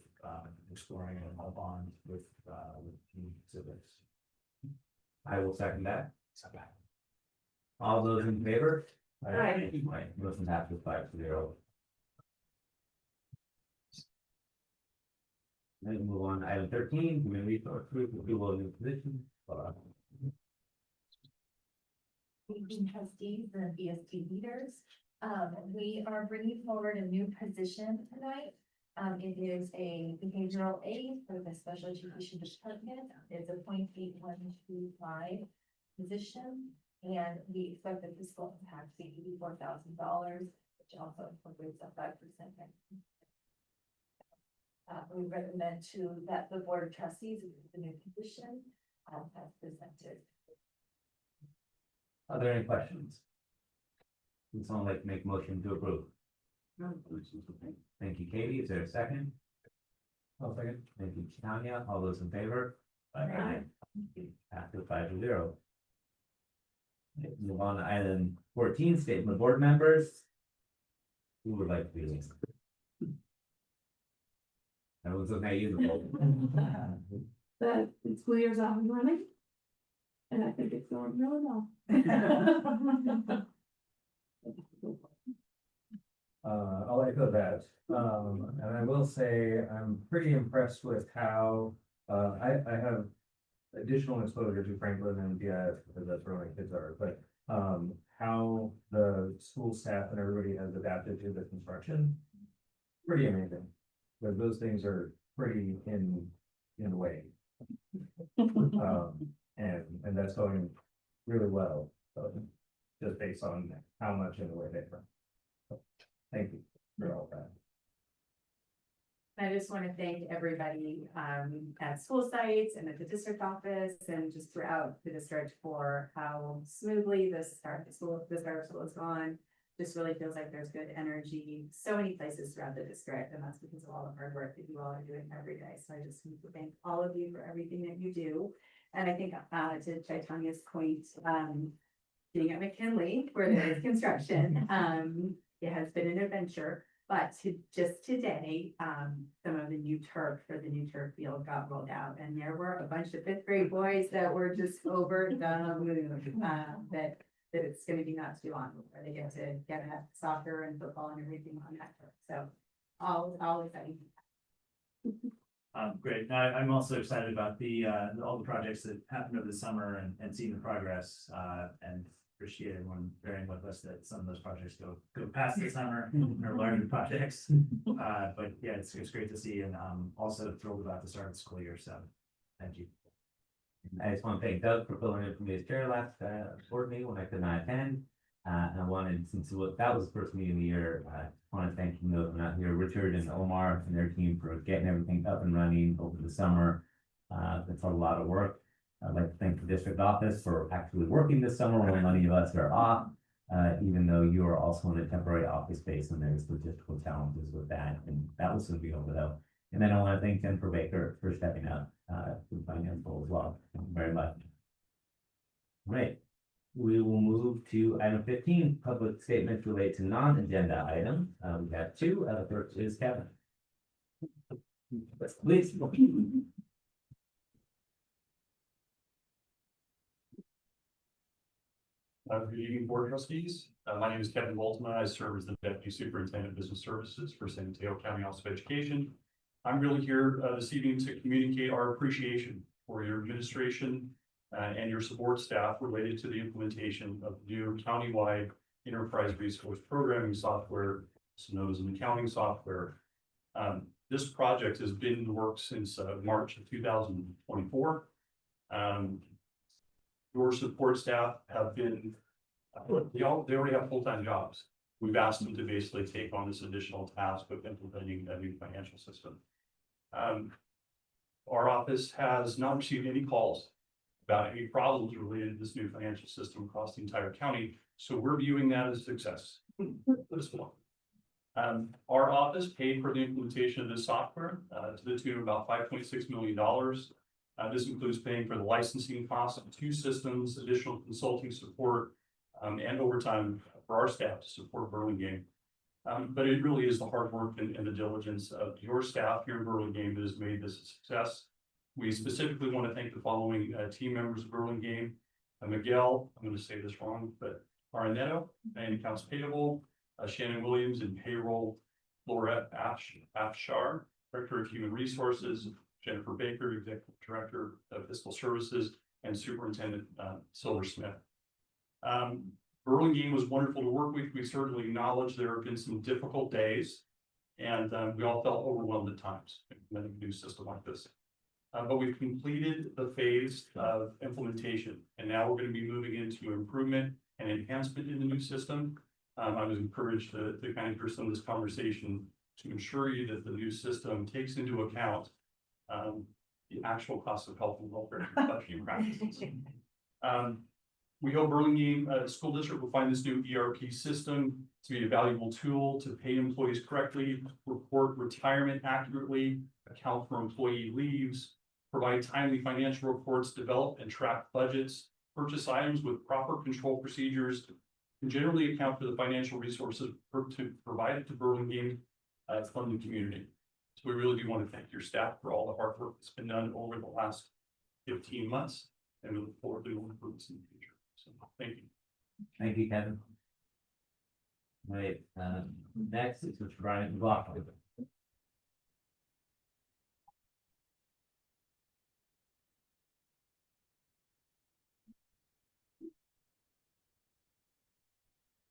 exploring a bond with team civics. I will second that. All those in favor? Aye. Right, motion passes 5-0. Then move on to item 13, human resource group, approval of new position. Evening trustees and EST leaders. We are bringing forward a new position tonight. It is a behavioral aid for the special education department. It's a 0.8125 position. And we expect the fiscal impact to be $84,000, which also incorporates a 5%. We recommend that the board of trustees approve the new position as presented. Are there any questions? Would someone like to make a motion to approve? Thank you, Katie. Is there a second? I'll second. Thank you, Tanya. All those in favor? Aye. After 5-0. Okay, move on to item 14, statement of board members. Who would like to be lead? Everyone's okay, you the vote. The school year's off and running. And I think it's going really well. I'll echo that. And I will say, I'm pretty impressed with how, I have additional exposure to Franklin and PIF because that's where my kids are, but, how the school staff and everybody has adapted to the construction. Pretty amazing. But those things are pretty in the way. And that's going really well, so just based on how much in the way they've run. So, thank you for all that. I just want to thank everybody at school sites and at the district office and just throughout the district for how smoothly the start of school has gone. Just really feels like there's good energy, so many places throughout the district, and that's because of all the hard work that you all are doing every day. So I just want to thank all of you for everything that you do. And I think to Chaitania's point, being at McKinley where there is construction, it has been an adventure. But just today, some of the new turf for the new turf field got rolled out, and there were a bunch of 5th grade boys that were just over the moon. That it's going to be not too long before they get to have soccer and football and everything on that turf. So all exciting. Great. I'm also excited about all the projects that happened over the summer and seeing the progress, and appreciate everyone bearing with us that some of those projects go past the summer or larger projects. But yeah, it's great to see, and also thrilled about the start of the school year. So thank you. I just want to thank Doug for filling in for me as chair last board meeting when I could not attend. And I wanted, since that was the first meeting of the year, I want to thank those not here, Richard and Omar and their team for getting everything up and running over the summer. That's a lot of work. I'd like to thank the district office for actually working this summer when many of us are off, even though you are also in a temporary office space and there's logistical challenges with that, and that will soon be over though. And then I want to thank Jennifer Baker for stepping up to the finance role as well. Thank you very much. All right, we will move to item 15, public statements related to non-agenda items. We have 2. The first is Kevin. Please. Good evening, board trustees. My name is Kevin Boltman. I serve as the Deputy Superintendent of Business Services for San Mateo County Office of Education. I'm really here this evening to communicate our appreciation for your administration and your support staff related to the implementation of new countywide enterprise resource programming software, also known as an accounting software. This project has been in the works since March of 2024. Your support staff have been, they already have full-time jobs. We've asked them to basically take on this additional task of implementing a new financial system. Our office has not received any calls about any problems related to this new financial system across the entire county, so we're viewing that as a success. Our office paid for the implementation of this software to the tune of about $5.6 million. This includes paying for the licensing costs of 2 systems, additional consulting support, and overtime for our staff to support Burlingame. But it really is the hard work and the diligence of your staff here in Burlingame that has made this a success. We specifically want to thank the following team members of Burlingame: Miguel, I'm going to say this wrong, but Aranetto in accounts payable, Shannon Williams in payroll, Laura Afshar, Director of Human Resources, Jennifer Baker, Executive Director of Fiscal Services, and Superintendent Silversmith. Burlingame was wonderful to work with. We certainly acknowledge there have been some difficult days, and we all felt overwhelmed at times implementing a new system like this. But we've completed the phase of implementation, and now we're going to be moving into improvement and enhancement in the new system. I was encouraged to kind of hear some of this conversation to ensure you that the new system takes into account the actual cost of health and welfare budgeting practices. We hope Burlingame School District will find this new ERP system to be a valuable tool to pay employees correctly, report retirement accurately, account for employee leaves, provide timely financial reports, develop and track budgets, purchase items with proper control procedures, and generally account for the financial resources provided to Burlingame from the community. So we really do want to thank your staff for all the hard work that's been done over the last 15 months, and we look forward to doing improvements in the future. So thank you. Thank you, Kevin. Right, next is Mr. Brian McLaughlin.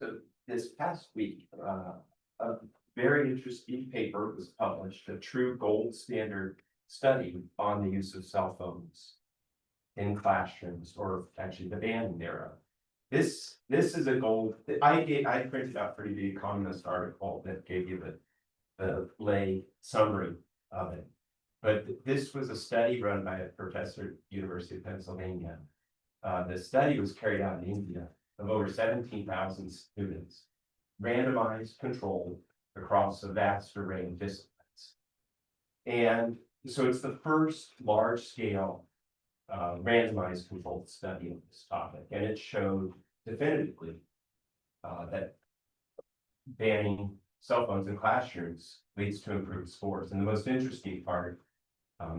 So this past week, a very interesting paper was published, a true gold standard study on the use of cell phones in classrooms, or actually the ban thereof. This is a gold. I printed out for you the Economist article that gave you the lay summary of it. But this was a study run by a professor at University of Pennsylvania. The study was carried out in India of over 17,000 students, randomized, controlled across a vast array of disciplines. And so it's the first large-scale randomized controlled study of this topic, and it showed definitively that banning cell phones in classrooms leads to improved scores. And the most interesting part,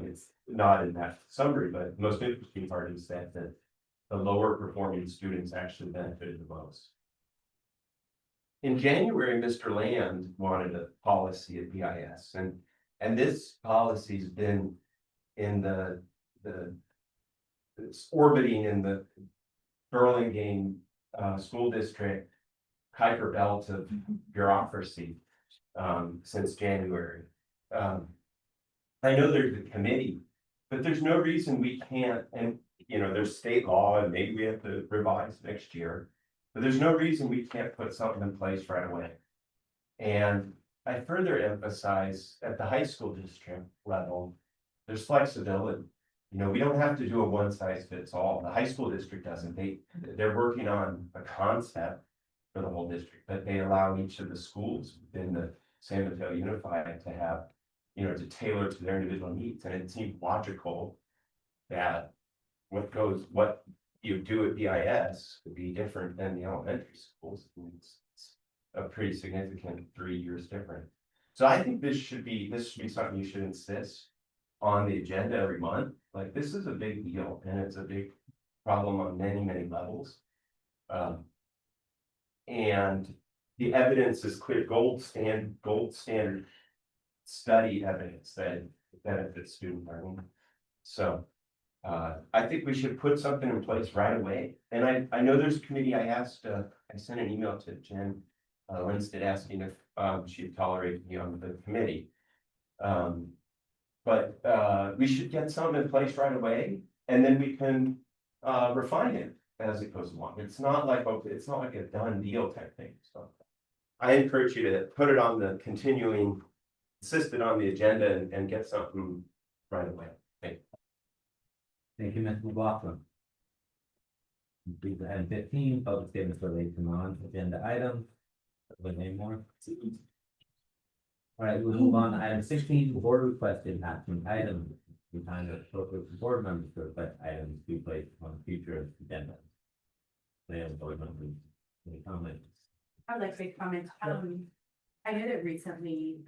it's not in that summary, but the most interesting part is that the lower performing students actually benefited the most. In January, Mr. Land wanted a policy at BIS, and this policy's been in it's orbiting in the Burlingame school district Kuiper belt of bureaucracy since January. I know there's a committee, but there's no reason we can't, and you know, there's state law and maybe we have to revise next year, but there's no reason we can't put something in place right away. And I further emphasize at the high school district level, there's flexibility. You know, we don't have to do a one size fits all. The high school district doesn't. They're working on a concept for the whole district, but they allow each of the schools within the San Mateo Unified to have, you know, to tailor to their individual needs. And it seems logical that what you do at BIS would be different than the elementary schools. It's a pretty significant 3 years different. So I think this should be something you should insist on the agenda every month. Like, this is a big deal, and it's a big problem on many, many levels. And the evidence is clear, gold standard study evidence that benefits student learning. So I think we should put something in place right away. And I know there's a committee, I sent an email to Jen Linstead asking if she'd tolerate me on the committee. But we should get something in place right away, and then we can refine it as it goes along. It's not like a done deal type thing, so. I encourage you to put it on the continuing, insist it on the agenda and get something right away. Thank you, Mr. McLaughlin. Please, item 15, public statements related to non-agenda items. Any more? All right, we'll move on to item 16, board requested action items. We find it appropriate for board members to request items to be placed on future agendas. Board members, any comments? I'd like to make comments. I know that recently,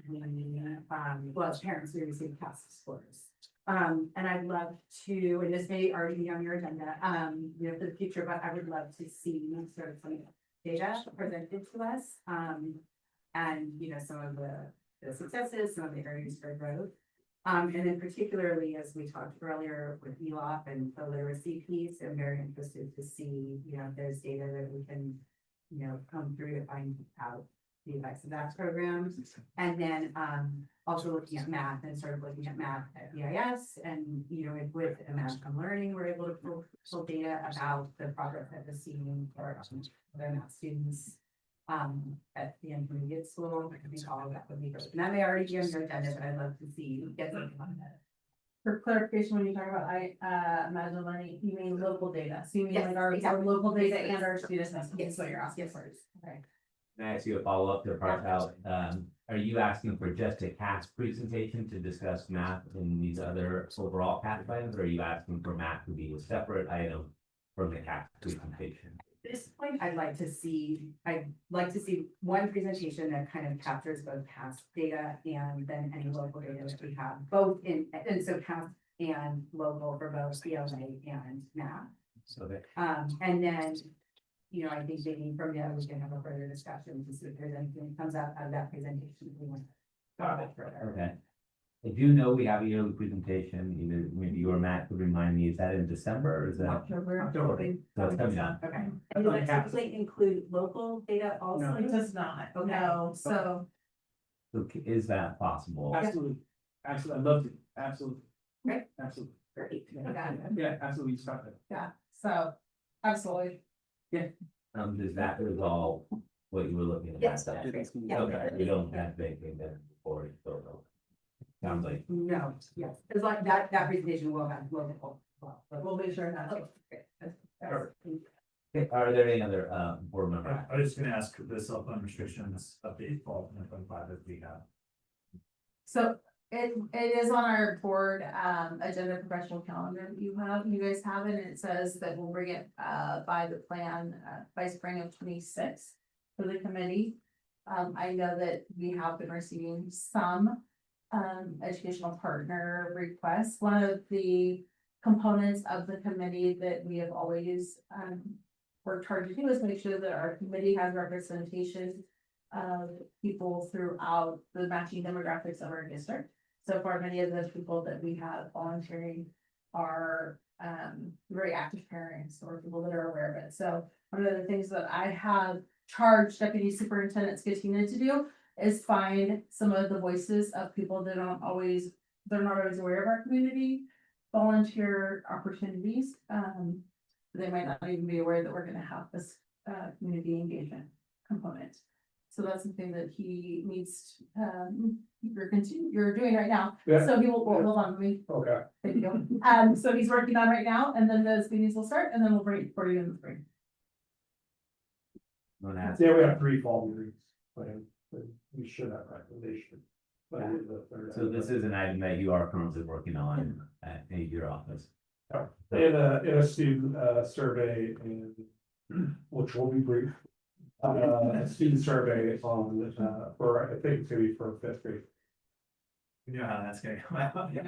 well, parents we received CHKS scores. And I'd love to, and this may already be on your agenda, for the future, but I would love to see sort of some data presented to us. And, some of the successes, some of the areas for growth. And then particularly, as we talked earlier with ELOP and the literacy piece, I'm very interested to see, if there's data that we can, come through to find out the effects of that program. And then also looking at math and sort of looking at math at BIS and, with Imagine Learning, we're able to pull data about the progress that we're seeing for other math students at the intermediate school. I think all of that would be great. And that may already be on your agenda, but I'd love to see, get something on that. For clarification, when you talk about Imagine Learning, you mean local data, so you mean Yes, like our exactly. local data and our students, that's Yes, what you're asking yes. for. Okay. Can I ask you a follow-up to part out? Are you asking for just a CAS presentation to discuss math in these other overall CAS items, or are you asking for math to be a separate item from the CAS presentation? At this point, I'd like to see one presentation that kind of captures both past data and then any local data that we have, both and so past and local for both CLA and math. So that, And then, I think maybe from there, we can have a further discussion to see if there's anything that comes out of that presentation. We want to talk about further. okay. I do know we have a yearly presentation, either maybe you or Matt could remind me, is that in December or is that? October. So it's coming up. Okay. And does that typically include local data also? It does not, Okay. no, so. So is that possible? Absolutely, absolutely, I'd love to, absolutely. Great. Absolutely, Great. yeah, absolutely, stop it. Yeah, so, absolutely. Does that resolve what you were looking at? Yes. Yeah. Okay, we don't have anything there before, so. Sounds like, No, yes, it's like that presentation will have local. But we'll make sure that's. okay, are there any other, board member? I was just gonna ask the cell phone restrictions update fall 2025 that we have. So it is on our board agenda professional calendar that you guys have it, and it says that we'll bring it by the plan by spring of 26 for the committee. I know that we have been receiving some educational partner requests. One of the components of the committee that we have always worked hard to do is make sure that our committee has representation of people throughout the matching demographics of our district. So far, many of the people that we have volunteering are very active parents or people that are aware of it. So one of the things that I have charged Deputy Superintendent Skatina to do is find some of the voices of people that they're not always aware of our community, volunteer opportunities. They might not even be aware that we're gonna have this community engagement component. So that's something that he needs, you're doing right now. Yeah. So he will, hold on, let me, Okay, thank you. So he's working on right now, and then those meetings will start, and then we'll bring it for you in the spring. Wanna ask? yeah, we have 3 fall meetings planned, but we should have recommendation. But So this is an item that you are currently working on at your office. in a student survey, and which will be brief. A student survey on for, I think it's gonna be for 5th grade. You know how that's gonna come out. It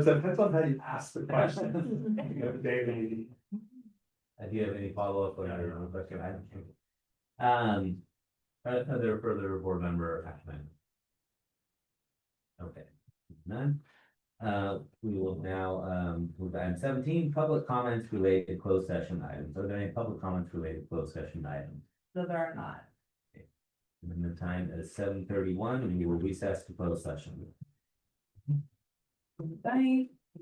depends on how you ask the question. David. Do you have any follow-up on your question? Are there further board member action items? Okay, none. We will now, move to item 17, public comments related to closed session items. Are there any public comments related to closed session items? So there are not. And the time is 7:31, and we will recess to closed session. Bye.